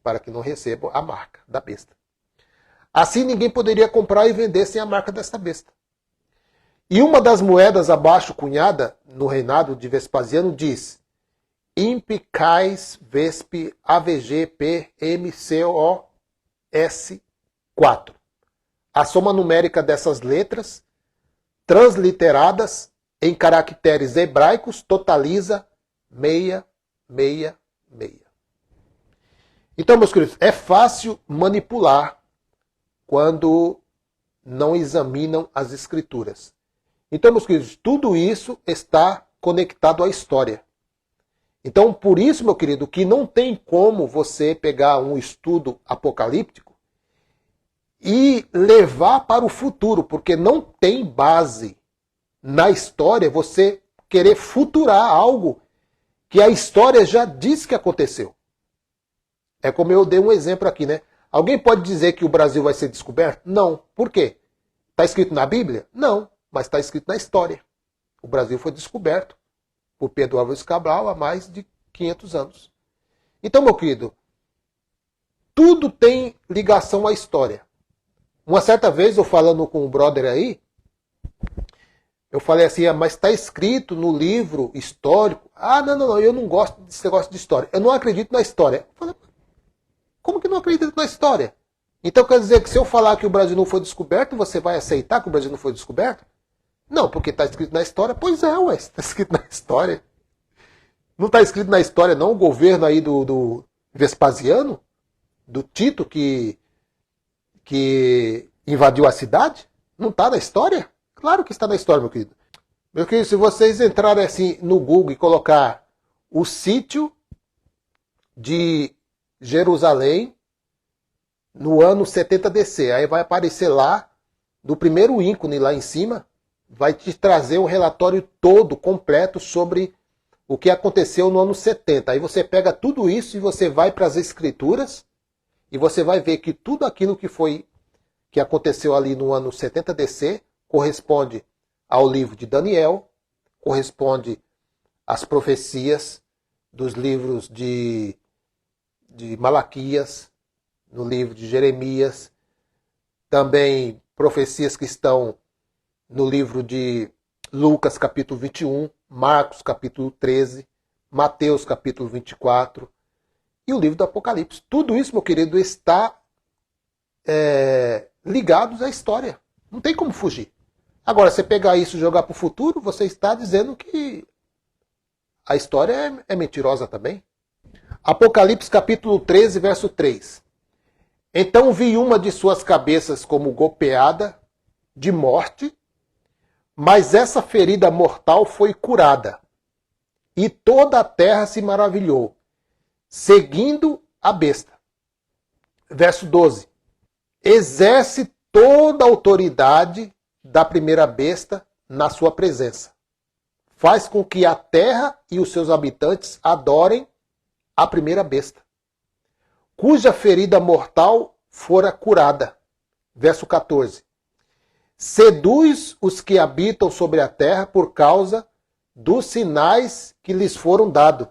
Para que não recebam a marca da besta. Assim ninguém poderia comprar e vender sem a marca desta besta. E uma das moedas abaixo cunhada no reinado de Vespasiano diz: Impicais Vesp AVG P MCOS 4. A soma numérica dessas letras, transliteradas em caracteres hebraicos, totaliza 666. Então, meus queridos, é fácil manipular quando não examinam as escrituras. Então, meus queridos, tudo isso está conectado à história. Então, por isso, meu querido, que não tem como você pegar um estudo apocalíptico e levar para o futuro, porque não tem base na história você querer futurar algo que a história já diz que aconteceu. É como eu dei um exemplo aqui, né? Alguém pode dizer que o Brasil vai ser descoberto? Não. Por quê? Está escrito na Bíblia? Não, mas está escrito na história. O Brasil foi descoberto por Pedro Álvares Cabral há mais de 500 anos. Então, meu querido, tudo tem ligação à história. Uma certa vez, eu falando com um brother aí, eu falei assim, mas está escrito no livro histórico. Ah, não, eu não gosto desse negócio de história. Eu não acredito na história. Eu falei, como que não acredita na história? Então quer dizer que se eu falar que o Brasil não foi descoberto, você vai aceitar que o Brasil não foi descoberto? Não, porque está escrito na história. Pois é, ué, está escrito na história. Não está escrito na história, não, o governo aí do Vespasiano, do Tito, que invadiu a cidade? Não está na história? Claro que está na história, meu querido. Meu querido, se vocês entrarem assim no Google e colocar o sítio de Jerusalém no ano 70 DC, aí vai aparecer lá, do primeiro ícone lá em cima, vai te trazer o relatório todo, completo, sobre o que aconteceu no ano 70. Aí você pega tudo isso e você vai para as escrituras e você vai ver que tudo aquilo que aconteceu ali no ano 70 DC corresponde ao livro de Daniel, corresponde às profecias dos livros de Malaquias, no livro de Jeremias, também profecias que estão no livro de Lucas, capítulo 21, Marcos, capítulo 13, Mateus, capítulo 24, e o livro do Apocalipse. Tudo isso, meu querido, está ligado à história. Não tem como fugir. Agora, você pegar isso e jogar para o futuro, você está dizendo que a história é mentirosa também. Apocalipse, capítulo 13, verso 3. Então vi uma de suas cabeças como golpeada de morte, mas essa ferida mortal foi curada. E toda a terra se maravilhou, seguindo a besta. verso 12. Exerce toda a autoridade da primeira besta na sua presença. Faz com que a terra e os seus habitantes adorem a primeira besta, cuja ferida mortal fora curada. Verso 14. Seduz os que habitam sobre a terra por causa dos sinais que lhes foram dados.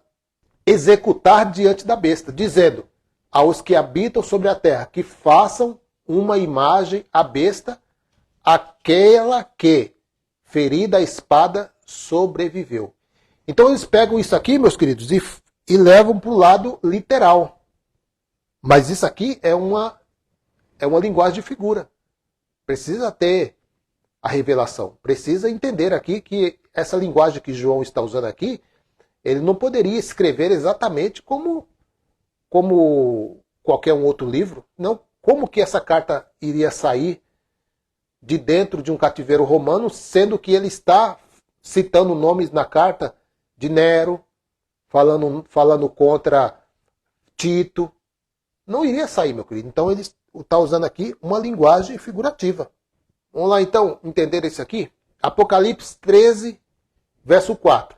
Executar diante da besta, dizendo aos que habitam sobre a terra que façam uma imagem à besta, aquela que, ferida a espada, sobreviveu. Então eles pegam isso aqui, meus queridos, e levam para o lado literal. Mas isso aqui é uma linguagem de figura. Precisa ter a revelação. Precisa entender aqui que essa linguagem que João está usando aqui, ele não poderia escrever exatamente como qualquer um outro livro. Não, como que essa carta iria sair de dentro de um cativeiro romano, sendo que ele está citando nomes na carta de Nero, falando contra Tito. Não iria sair, meu querido. Então ele está usando aqui uma linguagem figurativa. Vamos lá então entender isso aqui? Apocalipse 13, verso 4.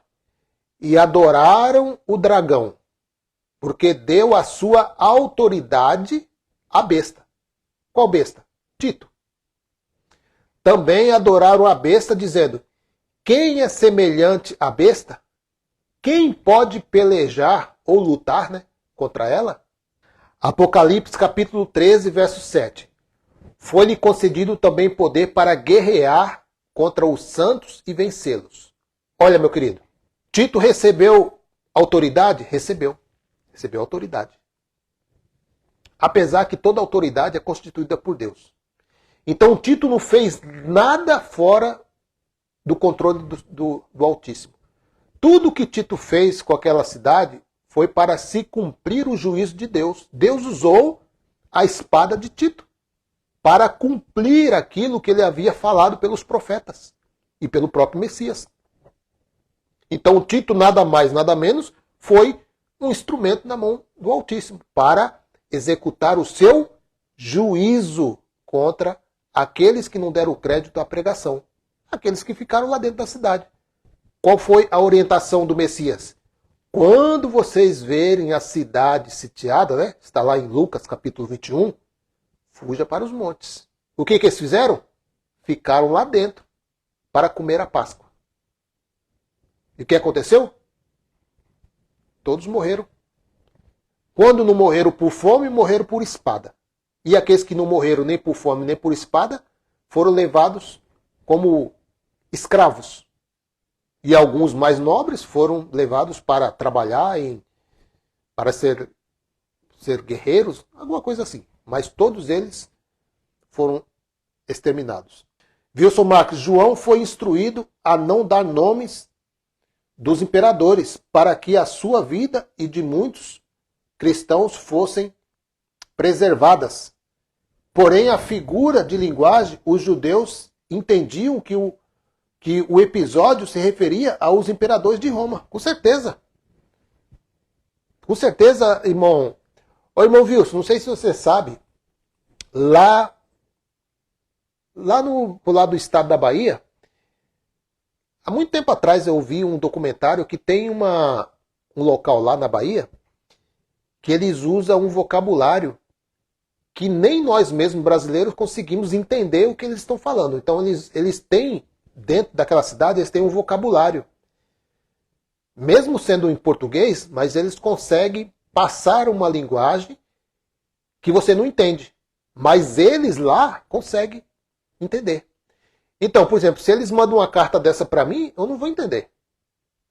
E adoraram o dragão, porque deu a sua autoridade à besta. Qual besta? Tito. Também adoraram a besta, dizendo: quem é semelhante à besta? Quem pode pelejar ou lutar, contra ela? Apocalipse capítulo 13, verso 7. Foi-lhe concedido também poder para guerrear contra os santos e vencê-los. Olha, meu querido, Tito recebeu autoridade? Recebeu. Recebeu autoridade. Apesar que toda autoridade é constituída por Deus. Então Tito não fez nada fora do controle do Altíssimo. Tudo que Tito fez com aquela cidade foi para se cumprir o juízo de Deus. Deus usou a espada de Tito para cumprir aquilo que ele havia falado pelos profetas e pelo próprio Messias. Então Tito, nada mais, nada menos, foi um instrumento na mão do Altíssimo para executar o seu juízo contra aqueles que não deram crédito à pregação, aqueles que ficaram lá dentro da cidade. Qual foi a orientação do Messias? Quando vocês verem a cidade sitiada, está lá em Lucas capítulo 21, fuja para os montes. O que eles fizeram? Ficaram lá dentro para comer a Páscoa. E o que aconteceu? Todos morreram. Quando não morreram por fome, morreram por espada. E aqueles que não morreram nem por fome nem por espada foram levados como escravos. E alguns mais nobres foram levados para trabalhar, para ser guerreiros, alguma coisa assim. Mas todos eles foram exterminados. Wilson Marques, João foi instruído a não dar nomes dos imperadores, para que a sua vida e de muitos cristãos fossem preservadas. Porém, a figura de linguagem, os judeus entendiam que o episódio se referia aos imperadores de Roma. Com certeza. Com certeza, irmão. Ô, irmão Wilson, não sei se você sabe, lá pro lado do estado da Bahia, há muito tempo atrás eu vi um documentário que tem um local lá na Bahia que eles usam um vocabulário que nem nós mesmos brasileiros conseguimos entender o que eles estão falando. Então eles têm, dentro daquela cidade, eles têm um vocabulário. Mesmo sendo em português, mas eles conseguem passar uma linguagem que você não entende. Mas eles lá conseguem entender. Então, por exemplo, se eles mandam uma carta dessa para mim, eu não vou entender.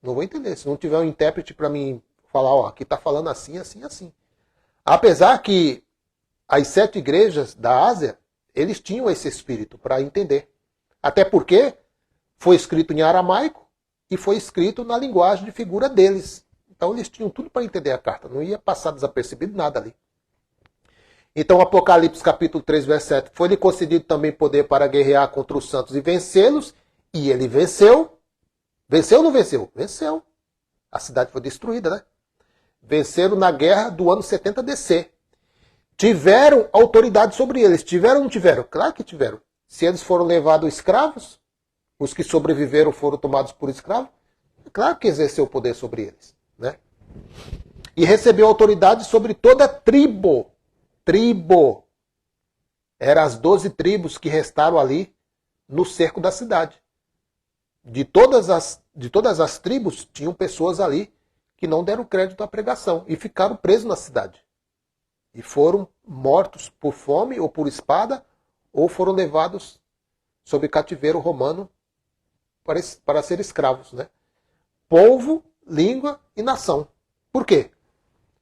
Não vou entender. Se não tiver um intérprete para mim falar, aqui está falando assim, assim, assim. Apesar que as 7 igrejas da Ásia, eles tinham esse espírito para entender. Até porque foi escrito em aramaico e foi escrito na linguagem de figura deles. Então eles tinham tudo para entender a carta. Não ia passar desapercebido nada ali. Então, Apocalipse capítulo 3, verso 7. Foi-lhe concedido também poder para guerrear contra os santos e vencê-los. E ele venceu. Venceu ou não venceu? Venceu. A cidade foi destruída, Venceram na guerra do ano 70 DC. tiveram autoridade sobre eles. Tiveram ou não tiveram? Claro que tiveram. Se eles foram levados escravos, os que sobreviveram foram tomados por escravos, é claro que exerceu poder sobre eles. Né? E recebeu autoridade sobre toda tribo. Tribo. Eram as 12 tribos que restaram ali no cerco da cidade. De todas as tribos, tinham pessoas ali que não deram crédito à pregação e ficaram presos na cidade. E foram mortos por fome ou por espada, ou foram levados sob cativeiro romano para ser escravos. Né? Povo, língua e nação. Por quê?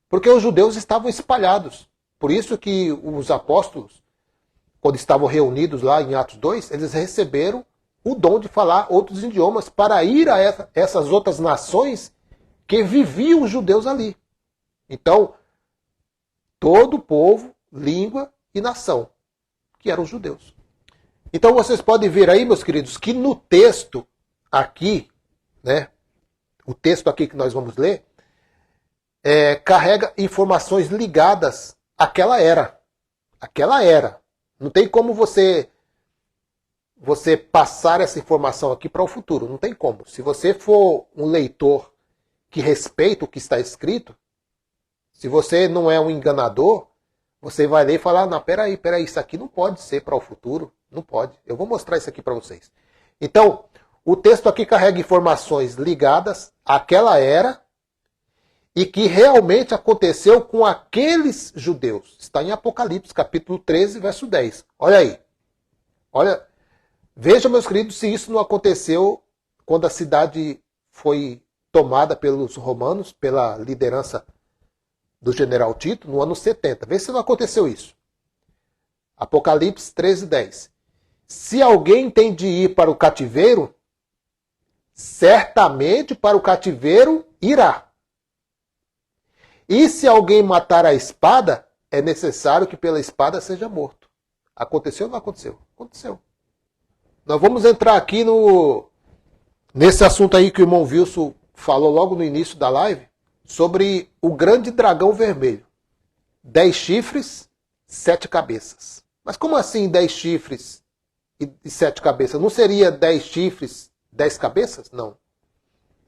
Porque os judeus estavam espalhados. Por isso que os apóstolos, quando estavam reunidos lá em Atos 2, eles receberam o dom de falar outros idiomas para ir a essas outras nações que viviam os judeus ali. Então, todo o povo, língua e nação, que eram os judeus. Então vocês podem ver aí, meus queridos, que no texto aqui, né, o texto aqui que nós vamos ler, carrega informações ligadas àquela era. Aquela era. Não tem como você passar essa informação aqui para o futuro. Não tem como. Se você for um leitor que respeita o que está escrito, se você não é um enganador, você vai ler e falar, não, peraí, isso aqui não pode ser para o futuro. Não pode. Eu vou mostrar isso aqui para vocês. Então, o texto aqui carrega informações ligadas àquela era e que realmente aconteceu com aqueles judeus. Está em Apocalipse, capítulo 13, verso 10. Olha aí. Olha, vejam, meus queridos, se isso não aconteceu quando a cidade foi tomada pelos romanos, pela liderança do general Tito, no ano 70. Vê se não aconteceu isso. Apocalipse 13, 10. Se alguém tem de ir para o cativeiro, certamente para o cativeiro irá. E se alguém matar a espada, é necessário que pela espada seja morto. Aconteceu ou não aconteceu? Aconteceu. Nós vamos entrar aqui nesse assunto aí que o irmão Wilson falou logo no início da live, sobre o grande dragão vermelho. 10 chifres, 7 cabeças. Mas como assim 10 chifres e 7 cabeças? Não seria 10 chifres, 10 cabeças? Não.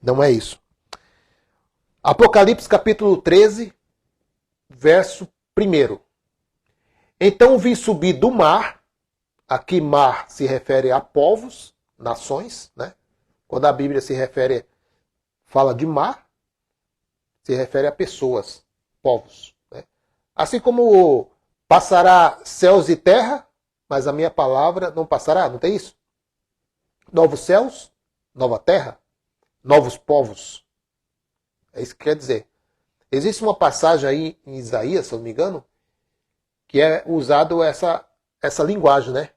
Não é isso. Apocalipse capítulo 13, verso 1. Então vi subir do mar, aqui mar se refere a povos, nações, né? Quando a Bíblia fala de mar, se refere a pessoas, povos. Né? Assim como passará céus e terra, mas a minha palavra não passará, não tem isso? Novos céus, nova terra, novos povos. É isso que quer dizer. Existe uma passagem aí em Isaías, se eu não me engano, que é usado essa linguagem, né?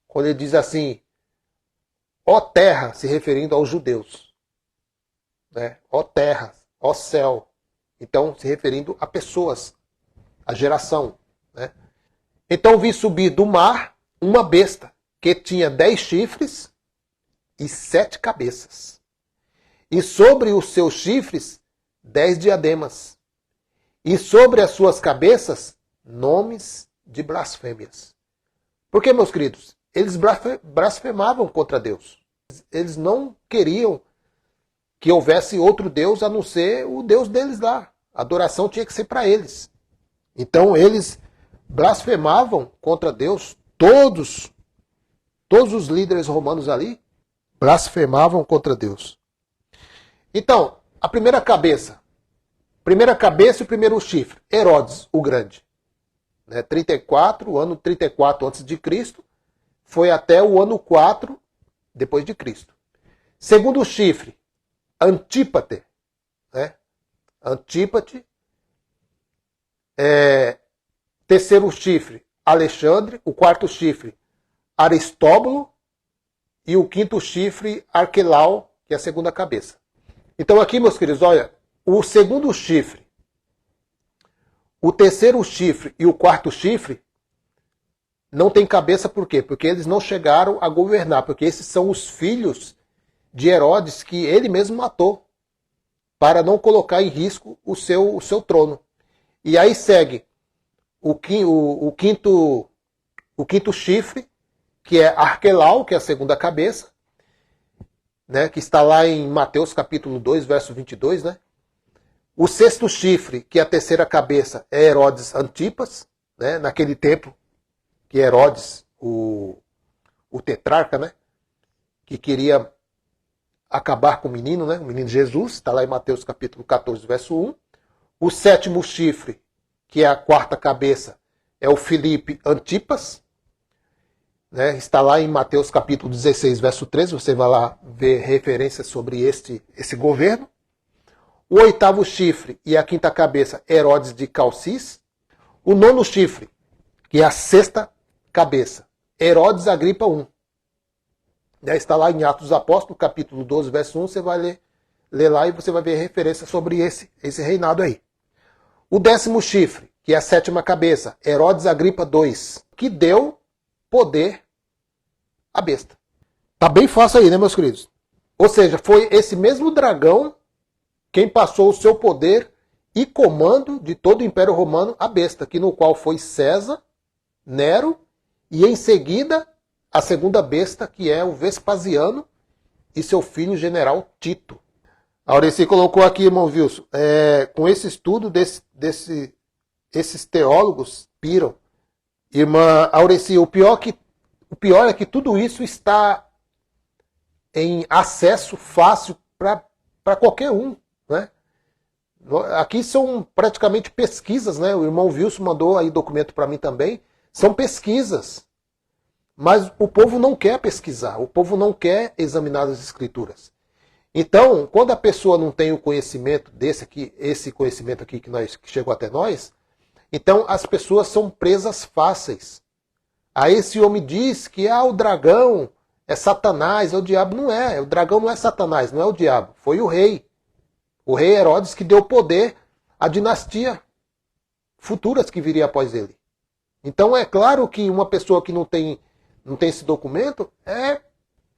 Quando ele diz assim, ó terra, se referindo aos judeus. Né? Ó terra, ó céu. Então, se referindo a pessoas, a geração. Né? Então vi subir do mar uma besta, que tinha 10 chifres e 7 cabeças. E sobre os seus chifres, 10 diademas. E sobre as suas cabeças, nomes de blasfêmias. Porque, meus queridos, eles blasfemavam contra Deus. Eles não queriam que houvesse outro Deus a não ser o Deus deles lá. A adoração tinha que ser para eles. Então, eles blasfemavam contra Deus. Todos os líderes romanos ali blasfemavam contra Deus. Então, a primeira cabeça e o primeiro chifre, Herodes, o Grande. Né, o ano 34 a.C., foi até o ano 4 depois de Cristo. Segundo chifre, Antípater. Né? Antípate. Terceiro chifre, Alexandre. O quarto chifre, Aristóbulo. E o quinto chifre, Arquelau, que é a segunda cabeça. Então aqui, meus queridos, olha, o segundo chifre, o terceiro chifre e o quarto chifre não tem cabeça por quê? Porque eles não chegaram a governar, porque esses são os filhos de Herodes que ele mesmo matou, para não colocar em risco o seu trono. E aí segue o quinto chifre, que é Arquelau, que é a segunda cabeça, né, que está lá em Mateus capítulo 2, verso 22, né? O sexto chifre, que é a terceira cabeça, é Herodes Antipas, né, naquele tempo que Herodes, o tetrarca, né, que queria acabar com o menino, né, o menino Jesus, está lá em Mateus capítulo 14, verso 1. O sétimo chifre, que é a quarta cabeça, é o Filipe Antipas, né, está lá em Mateus capítulo 16, verso 13, você vai lá ver referências sobre esse governo. O oitavo chifre e a quinta cabeça, Herodes de Calcis. O nono chifre, que é a sexta cabeça, Herodes Agripa I. Está lá em Atos dos Apóstolos, capítulo 12, verso 1, você vai ler lá e você vai ver referência sobre esse reinado aí. O décimo chifre, que é a sétima cabeça, Herodes Agripa II, que deu poder à besta. Tá bem fácil aí, né, meus queridos? Ou seja, foi esse mesmo dragão quem passou o seu poder e comando de todo o Império Romano à besta, que no qual foi César, Nero e em seguida a segunda besta, que é o Vespasiano e seu filho general Tito. A Aureci colocou aqui, irmão Wilson, com esse estudo esses teólogos piram. Irmã Aureci, o pior é que tudo isso está em acesso fácil para qualquer um, né? Aqui são praticamente pesquisas, né? O irmão Wilson mandou aí documento para mim também. São pesquisas. Mas o povo não quer pesquisar, o povo não quer examinar as escrituras. Então, quando a pessoa não tem o conhecimento esse conhecimento aqui que chegou até nós, então as pessoas são presas fáceis. Aí esse homem diz que o dragão é Satanás, é o diabo. Não é, o dragão não é Satanás, não é o diabo. Foi o rei Herodes, que deu poder à dinastia futuras que viria após ele. Então é claro que uma pessoa que não tem esse documento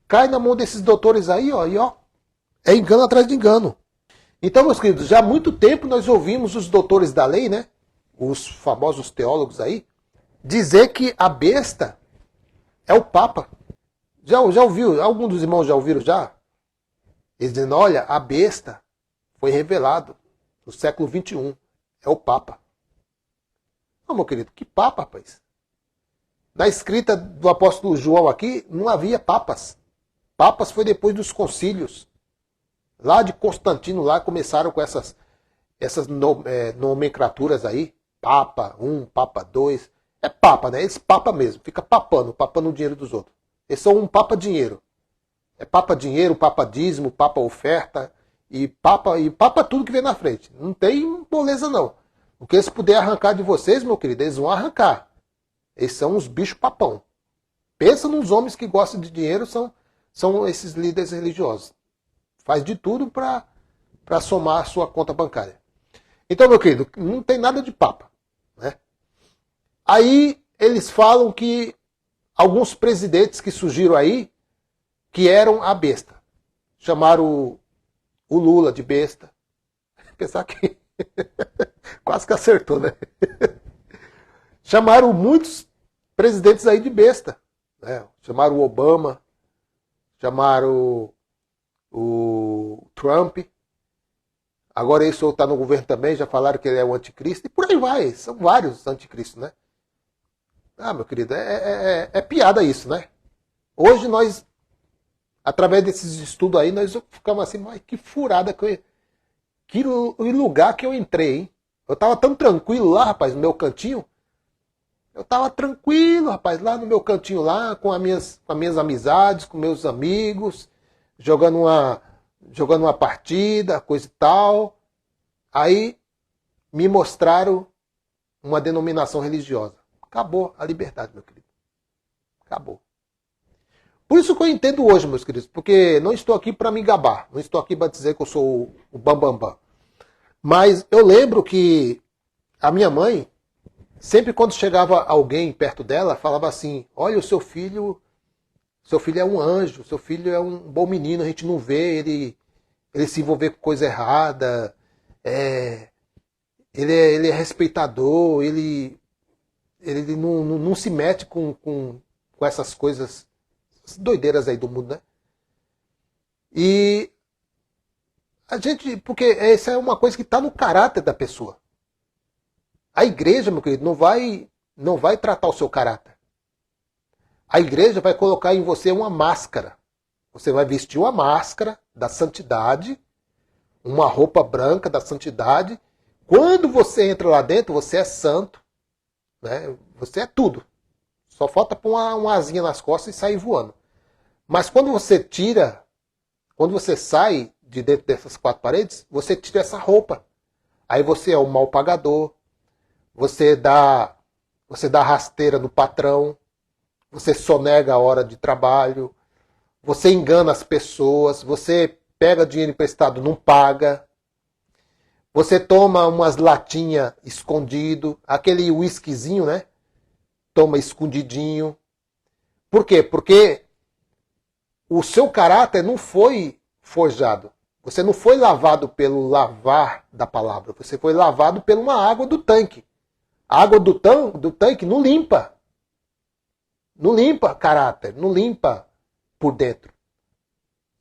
cai na mão desses doutores aí, ó, é engano atrás de engano. Então, meus queridos, já há muito tempo nós ouvimos os doutores da lei, né, os famosos teólogos aí, dizer que a besta é o Papa. Já ouviu? Algum dos irmãos já ouviram já? Eles dizendo, olha, a besta foi revelado no século XXI. É o Papa. Não, meu querido, que Papa, rapaz? Na escrita do apóstolo João aqui, não havia papas. Papas foi depois dos concílios. Lá de Constantino, lá começaram com essas nomenclaturas aí. Papa 1, Papa 2. É papa, né? Esse papa mesmo. Fica papando o dinheiro dos outros. Eles são um papa dinheiro. É papa dinheiro, papa dízimo, papa oferta. E papa tudo que vem na frente. Não tem moleza não. O que eles puderem arrancar de vocês, meu querido, eles vão arrancar. Eles são uns bichos papão. Pensa nos homens que gostam de dinheiro, são esses líderes religiosos. Faz de tudo para somar a sua conta bancária. Então, meu querido, não tem nada de papa, né? Aí eles falam que alguns presidentes que surgiram aí, que eram a besta. Chamaram o Lula de besta. Pensar que quase que acertou, né? Chamaram muitos presidentes aí de besta. Né? Chamaram o Obama, chamaram o Trump. Agora ele está no governo também, já falaram que ele é o anticristo. E por aí vai, são vários anticristos, né? Meu querido, é piada isso, né? Hoje nós, através desses estudos aí, nós ficamos assim, mas que furada, que lugar que eu entrei, hein? Eu tava tão tranquilo lá, rapaz, no meu cantinho. Eu tava tranquilo, rapaz, lá no meu cantinho lá, com as minhas amizades, com meus amigos, jogando uma partida, coisa e tal. Aí me mostraram uma denominação religiosa. Acabou a liberdade, meu querido. Acabou. Por isso que eu entendo hoje, meus queridos, porque não estou aqui para me gabar, não estou aqui para dizer que eu sou o bambambam. Mas eu lembro que a minha mãe, sempre quando chegava alguém perto dela, falava assim, olha, o seu filho é um anjo, seu filho é um bom menino, a gente não vê ele se envolver com coisa errada, ele é respeitador, ele ele não se mete com essas coisas, essas doideiras aí do mundo, né? E a gente, porque essa é uma coisa que está no caráter da pessoa. A igreja, meu querido, não vai tratar o seu caráter. A igreja vai colocar em você uma máscara. Você vai vestir uma máscara da santidade, uma roupa branca da santidade. Quando você entra lá dentro, você é santo, né? Você é tudo. Só falta pôr uma asinha nas costas e sair voando. Mas quando você sai de dentro dessas quatro paredes, você tira essa roupa. Aí você é um mau pagador, você dá rasteira no patrão, você sonega a hora de trabalho, você engana as pessoas, você pega dinheiro emprestado, não paga, você toma umas latinhas escondido, aquele whiskyzinho, né? Toma escondidinho. Por quê? Porque o seu caráter não foi forjado. Você não foi lavado pelo lavar da palavra. Você foi lavado por uma água do tanque. A água do tanque não limpa. Não limpa caráter. Não limpa por dentro.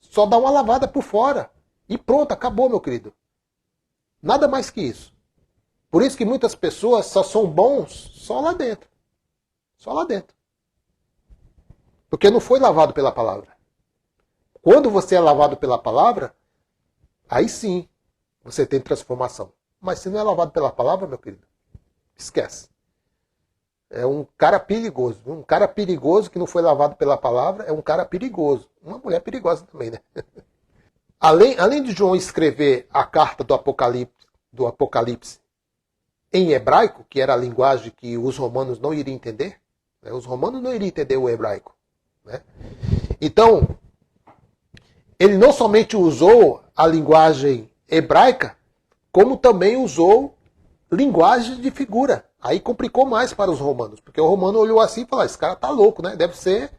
Só dá uma lavada por fora. E pronto, acabou, meu querido. Nada mais que isso. Por isso que muitas pessoas só são bons só lá dentro. Só lá dentro. Porque não foi lavado pela palavra. Quando você é lavado pela palavra, aí sim você tem transformação. Mas se não é lavado pela palavra, meu querido, esquece. É um cara perigoso. Um cara perigoso que não foi lavado pela palavra é um cara perigoso. Uma mulher perigosa também, né? Além de João escrever a carta do Apocalipse em hebraico, que era a linguagem que os romanos não iriam entender, né? Os romanos não iriam entender o hebraico, né? Então, ele não somente usou a linguagem hebraica, como também usou linguagem de figura. Aí complicou mais para os romanos, porque o romano olhou assim e falou: esse cara tá louco, né? Deve ser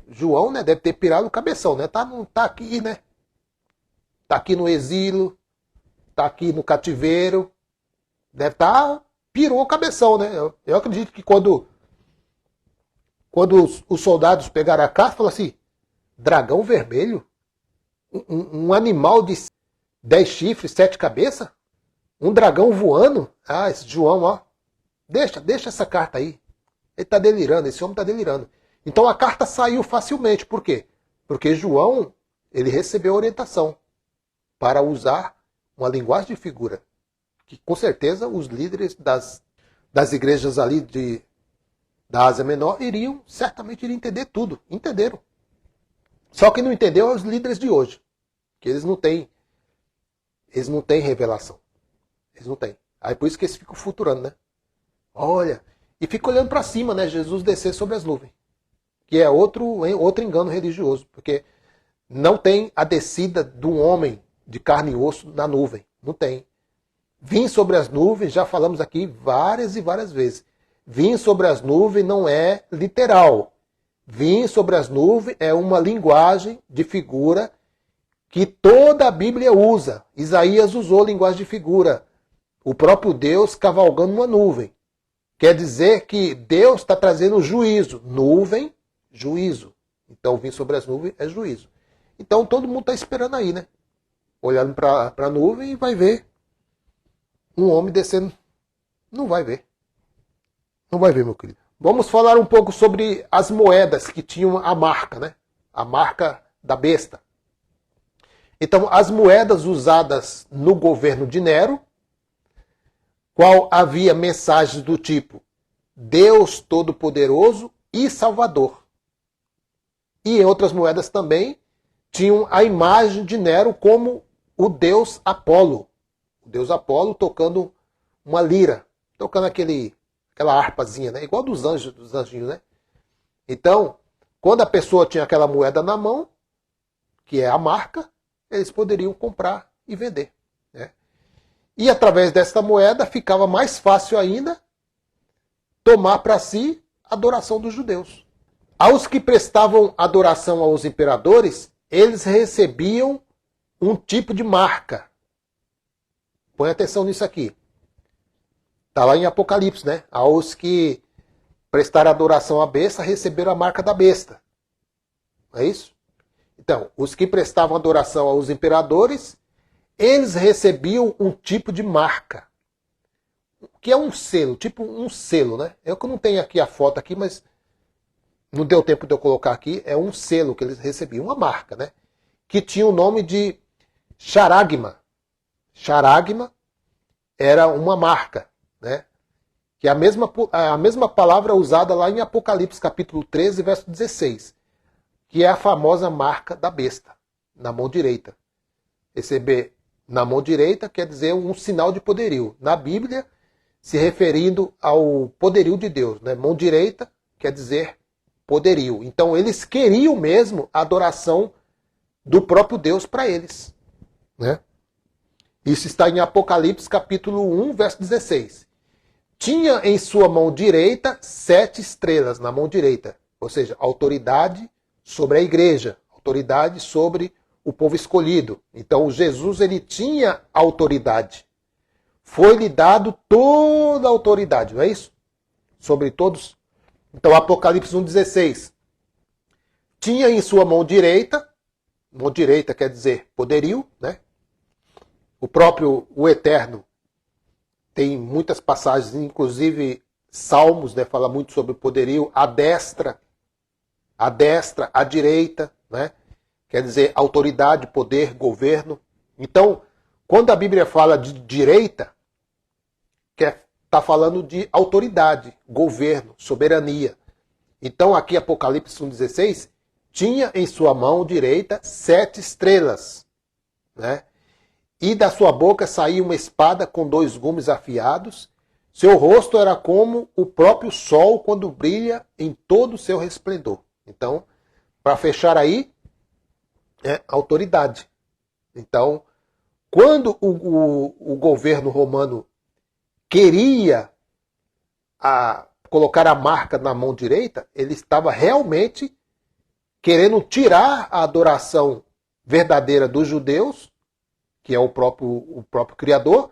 João, né? Deve ter pirado o cabeção, né? Tá aqui, né? Tá aqui no exílio, tá aqui no cativeiro, deve pirou o cabeção, né? Eu acredito que quando os soldados pegaram a carta, falaram assim: dragão vermelho? Um animal de 10 chifres, 7 cabeças? Um dragão voando? Ah, esse João, ó. Deixa essa carta aí. Ele tá delirando, esse homem tá delirando. Então a carta saiu facilmente. Por quê? Porque João, ele recebeu orientação para usar uma linguagem de figura. Que com certeza os líderes das igrejas ali da Ásia Menor certamente iriam entender tudo. Entenderam. Só que não entendeu é os líderes de hoje. Que eles não têm revelação. Eles não têm. Aí por isso que eles ficam futurando, né? Olha, e fica olhando para cima, né? Jesus descer sobre as nuvens. Que é outro engano religioso. Porque não tem a descida de um homem de carne e osso na nuvem. Não tem. Vim sobre as nuvens, já falamos aqui várias e várias vezes. Vim sobre as nuvens não é literal. Vim sobre as nuvens é uma linguagem de figura que toda a Bíblia usa. Isaías usou linguagem de figura. O próprio Deus cavalgando uma nuvem. Quer dizer que Deus está trazendo juízo. Nuvem, juízo. Então vir sobre as nuvens é juízo. Então todo mundo está esperando aí, né? Olhando para a nuvem e vai ver um homem descendo. Não vai ver. Não vai ver, meu querido. Vamos falar um pouco sobre as moedas que tinham a marca, né? A marca da besta. Então, as moedas usadas no governo de Nero, qual havia mensagens do tipo Deus Todo-Poderoso e Salvador. E em outras moedas também tinham a imagem de Nero como o deus Apolo. O deus Apolo tocando uma lira, tocando aquela harpazinha, né? Igual dos anjinhos, né? Então, quando a pessoa tinha aquela moeda na mão, que é a marca, eles poderiam comprar e vender, né? E através dessa moeda ficava mais fácil ainda tomar para si a adoração dos judeus. Aos que prestavam adoração aos imperadores, eles recebiam um tipo de marca. Põe atenção nisso aqui. Está lá em Apocalipse, né? Aos que prestaram adoração à besta receberam a marca da besta. Não é isso? Então, os que prestavam adoração aos imperadores, eles recebiam um tipo de marca, que é um selo, tipo um selo, né? Eu que não tenho aqui a foto aqui, mas não deu tempo de eu colocar aqui, é um selo que eles recebiam, uma marca, né? Que tinha o nome de charagma. Charagma era uma marca, né? Que é a mesma palavra usada lá em Apocalipse, capítulo 13, verso 16, que é a famosa marca da besta, na mão direita. Receber na mão direita quer dizer um sinal de poderio. Na Bíblia, se referindo ao poderio de Deus, né? Mão direita quer dizer poderio. Então eles queriam mesmo a adoração do próprio Deus para eles, né? Isso está em Apocalipse capítulo 1, verso 16. Tinha em sua mão direita 7 estrelas na mão direita, ou seja, autoridade sobre a igreja, autoridade sobre o povo escolhido. Então Jesus ele tinha autoridade. Foi-lhe dado toda a autoridade, não é isso? Sobre todos. Então Apocalipse 1,16. Tinha em sua mão direita quer dizer poderio, né? O Eterno tem muitas passagens, inclusive Salmos, né, fala muito sobre o poderio, a destra, a direita, né? Quer dizer autoridade, poder, governo. Então, quando a Bíblia fala de direita, está falando de autoridade, governo, soberania. Então, aqui Apocalipse 1,16, tinha em sua mão direita 7 estrelas, né? E da sua boca saía uma espada com 2 gumes afiados. Seu rosto era como o próprio sol quando brilha em todo o seu resplendor. Então, para fechar aí, é autoridade. Então, quando o governo romano queria colocar a marca na mão direita, ele estava realmente querendo tirar a adoração verdadeira dos judeus, que é o próprio Criador,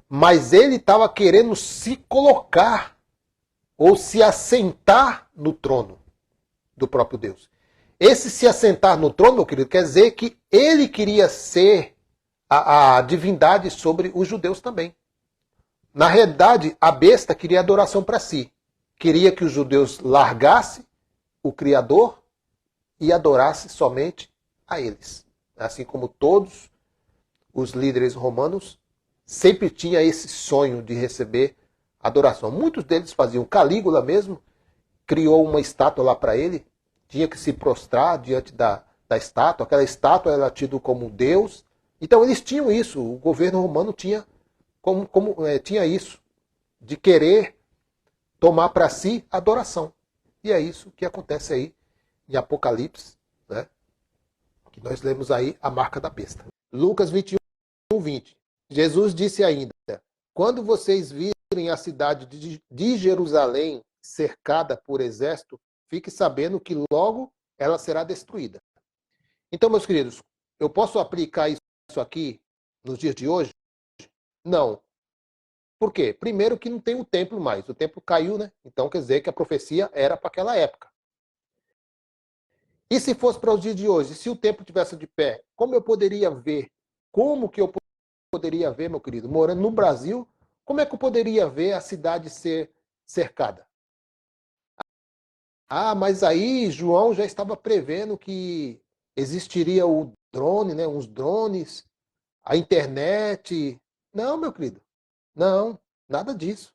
mas ele estava querendo se colocar ou se assentar no trono do próprio Deus. Esse se assentar no trono, meu querido, quer dizer que ele queria ser a divindade sobre os judeus também. Na realidade, a besta queria adoração para si. Queria que os judeus largassem o Criador e adorassem somente a eles. Assim como todos os líderes romanos sempre tinham esse sonho de receber adoração. Muitos deles faziam. Calígula mesmo criou uma estátua lá para ele, tinha que se prostrar diante da estátua. Aquela estátua era tida como Deus. Então eles tinham isso. O governo romano tinha tinha isso, de querer tomar para si adoração. E é isso que acontece aí em Apocalipse, né? Que nós lemos aí a marca da besta. Lucas 21, 20. Jesus disse ainda: quando vocês virem a cidade de Jerusalém cercada por exército, fique sabendo que logo ela será destruída. Então, meus queridos, eu posso aplicar isso aqui nos dias de hoje? Não. Por quê? Primeiro que não tem o templo mais. O templo caiu, né? Então quer dizer que a profecia era para aquela época. E se fosse para os dias de hoje? Se o templo tivesse de pé, como eu poderia ver? Como que eu poderia ver, meu querido? Morando no Brasil, como é que eu poderia ver a cidade ser cercada? Ah, mas aí João já estava prevendo que existiria o drone, né? Uns drones, a internet. Não, meu querido. Não, nada disso.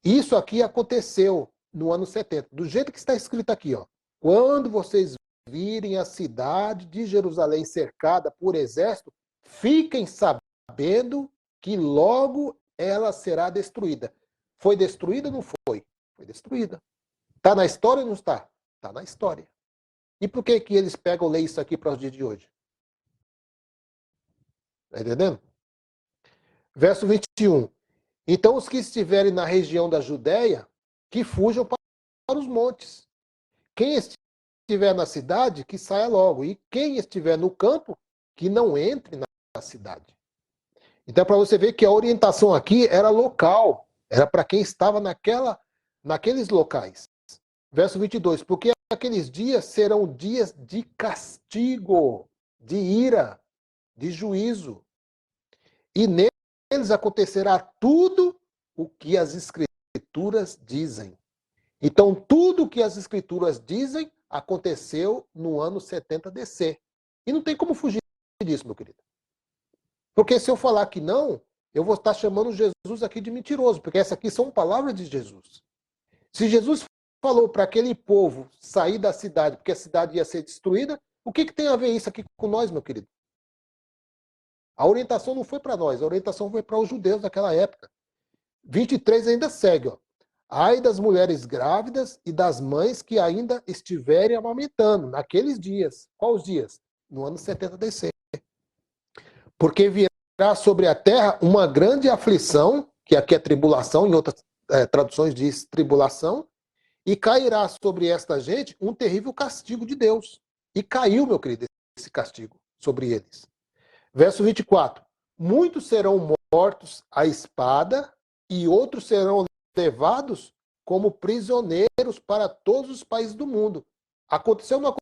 Isso aqui aconteceu no ano 70, do jeito que está escrito aqui, ó. Quando vocês virem a cidade de Jerusalém cercada por exército, fiquem sabendo que logo ela será destruída. Foi destruída ou não foi? Foi destruída. Está na história ou não está? Está na história. E por que que eles pegam ler isso aqui para os dias de hoje? Está entendendo? Verso 21. Então os que estiverem na região da Judéia, que fujam para os montes. Quem estiver na cidade, que saia logo. E quem estiver no campo, que não entre na cidade. Então, para você ver que a orientação aqui era local. Era para quem estava naqueles locais. Verso 22, porque aqueles dias serão dias de castigo, de ira, de juízo. E neles acontecerá tudo o que as Escrituras dizem. Então, tudo o que as Escrituras dizem aconteceu no ano 70 DC. E não tem como fugir disso, meu querido. Porque se eu falar que não, eu vou estar chamando Jesus aqui de mentiroso, porque essas aqui são palavras de Jesus. Se Jesus falou para aquele povo sair da cidade, porque a cidade ia ser destruída, o que tem a ver isso aqui com nós, meu querido? A orientação não foi para nós, a orientação foi para os judeus daquela época. 23 ainda segue, ó. Ai das mulheres grávidas e das mães que ainda estiverem amamentando naqueles dias. Quais dias? No ano 70 DC. Porque virá sobre a terra uma grande aflição, que aqui é tribulação, em outras traduções diz tribulação, e cairá sobre esta gente um terrível castigo de Deus. E caiu, meu querido, esse castigo sobre eles. Verso 24. Muitos serão mortos à espada e outros serão levados como prisioneiros para todos os países do mundo. Aconteceu ou não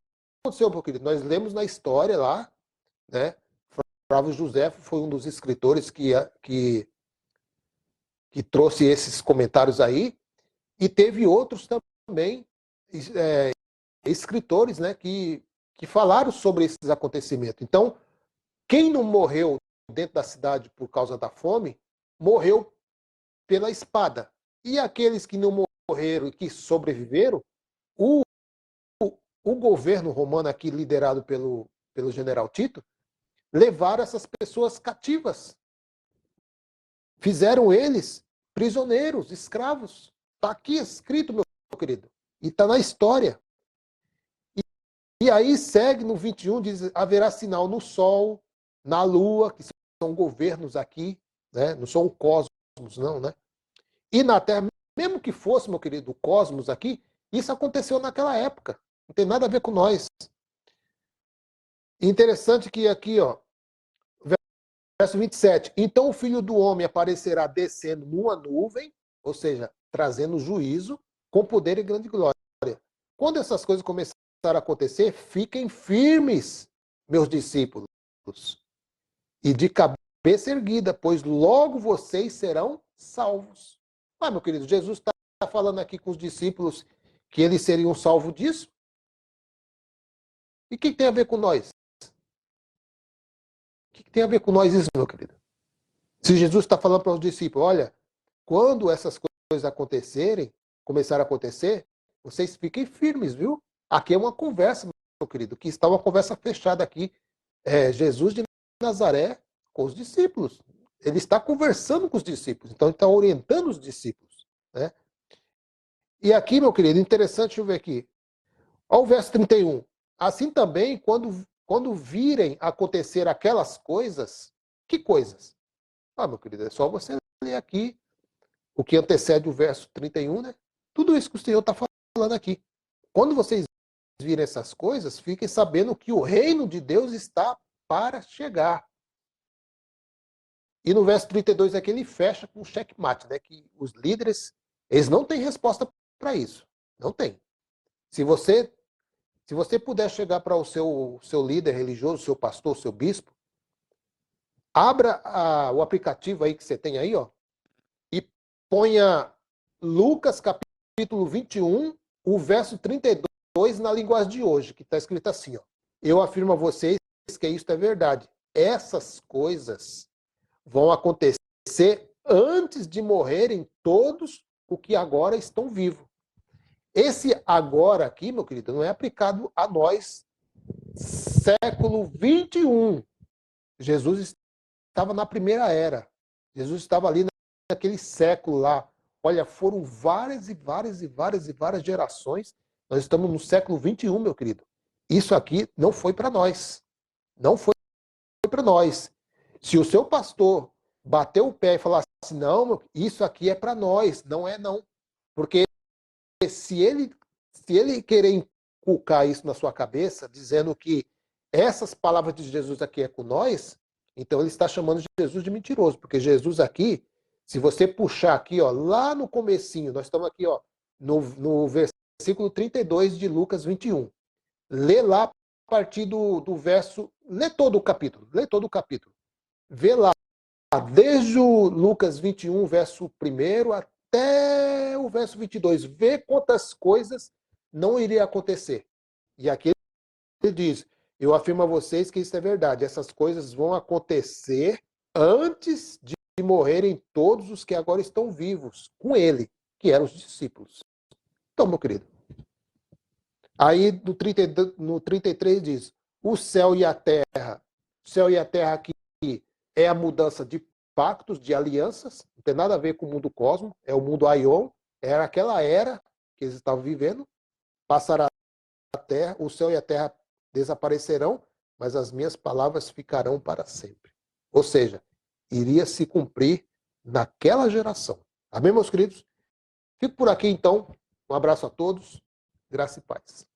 aconteceu, meu querido? Nós lemos na história lá, né? Flávio José foi um dos escritores que trouxe esses comentários aí, e teve outros também escritores, né, que falaram sobre esses acontecimentos. Então, quem não morreu dentro da cidade por causa da fome, morreu pela espada. E aqueles que não morreram e que sobreviveram, o governo romano aqui, liderado pelo general Tito, levaram essas pessoas cativas. Fizeram eles prisioneiros, escravos. Está aqui escrito, meu querido. E está na história. E aí segue no 21, diz, haverá sinal no sol, na lua, que são governos aqui, né? Não são o cosmos, não, né? E na Terra, mesmo que fosse, meu querido, o cosmos aqui, isso aconteceu naquela época. Não tem nada a ver com nós. Interessante que aqui, ó, verso 27. Então o Filho do Homem aparecerá descendo numa nuvem, ou seja, trazendo juízo, com poder e grande glória. Quando essas coisas começarem a acontecer, fiquem firmes, meus discípulos, e de cabeça erguida, pois logo vocês serão salvos. Ah, meu querido, Jesus está falando aqui com os discípulos que eles seriam salvos disso? E o que tem a ver com nós? O que tem a ver com nós isso, meu querido? Se Jesus está falando para os discípulos, olha, quando essas coisas acontecerem, começarem a acontecer, vocês fiquem firmes, viu? Aqui é uma conversa, meu querido, que está uma conversa fechada aqui. Jesus de Nazaré com os discípulos. Ele está conversando com os discípulos, então ele está orientando os discípulos, né? E aqui, meu querido, interessante, deixa eu ver aqui. Olha o verso 31. Assim também, quando virem acontecer aquelas coisas, que coisas? Ah, meu querido, é só você ler aqui o que antecede o verso 31, né? Tudo isso que o Senhor está falando aqui. Quando vocês virem essas coisas, fiquem sabendo que o reino de Deus está para chegar. E no verso 32 é que ele fecha com o checkmate, né? Que os líderes, eles não têm resposta para isso. Não tem. Se você puder chegar para o seu líder religioso, seu pastor, seu bispo, abra o aplicativo aí que você tem aí, ó, e ponha Lucas capítulo 21, o verso 32 na linguagem de hoje, que está escrito assim, ó. Eu afirmo a vocês que isso é verdade. Essas coisas vão acontecer antes de morrerem todos os que agora estão vivos. Esse agora aqui, meu querido, não é aplicado a nós, século 21. Jesus estava na primeira era. Jesus estava ali naquele século lá. Olha, foram várias e várias e várias e várias gerações. Nós estamos no século 21, meu querido. Isso aqui não foi para nós. Não foi para nós. Se o seu pastor bater o pé e falar assim, não, isso aqui é para nós, não é não. Porque se ele querer inculcar isso na sua cabeça, dizendo que essas palavras de Jesus aqui é com nós, então ele está chamando Jesus de mentiroso, porque Jesus aqui Se você puxar aqui, ó, lá no comecinho, nós estamos aqui, ó, no versículo 32 de Lucas 21. Lê lá a partir do verso, lê todo o capítulo, Vê lá, desde o Lucas 21, verso 1 até o verso 22. Vê quantas coisas não iriam acontecer. E aqui ele diz, eu afirmo a vocês que isso é verdade, essas coisas vão acontecer antes de morrerem todos os que agora estão vivos com ele, que eram os discípulos. Então, meu querido, aí no 33 diz, o céu e a terra aqui é a mudança de pactos, de alianças, não tem nada a ver com o mundo cosmo, é o mundo Aion, era aquela era que eles estavam vivendo, passará a terra, o céu e a terra desaparecerão, mas as minhas palavras ficarão para sempre. Ou seja, iria se cumprir naquela geração. Amém, meus queridos? Fico por aqui, então. Um abraço a todos. Graça e paz.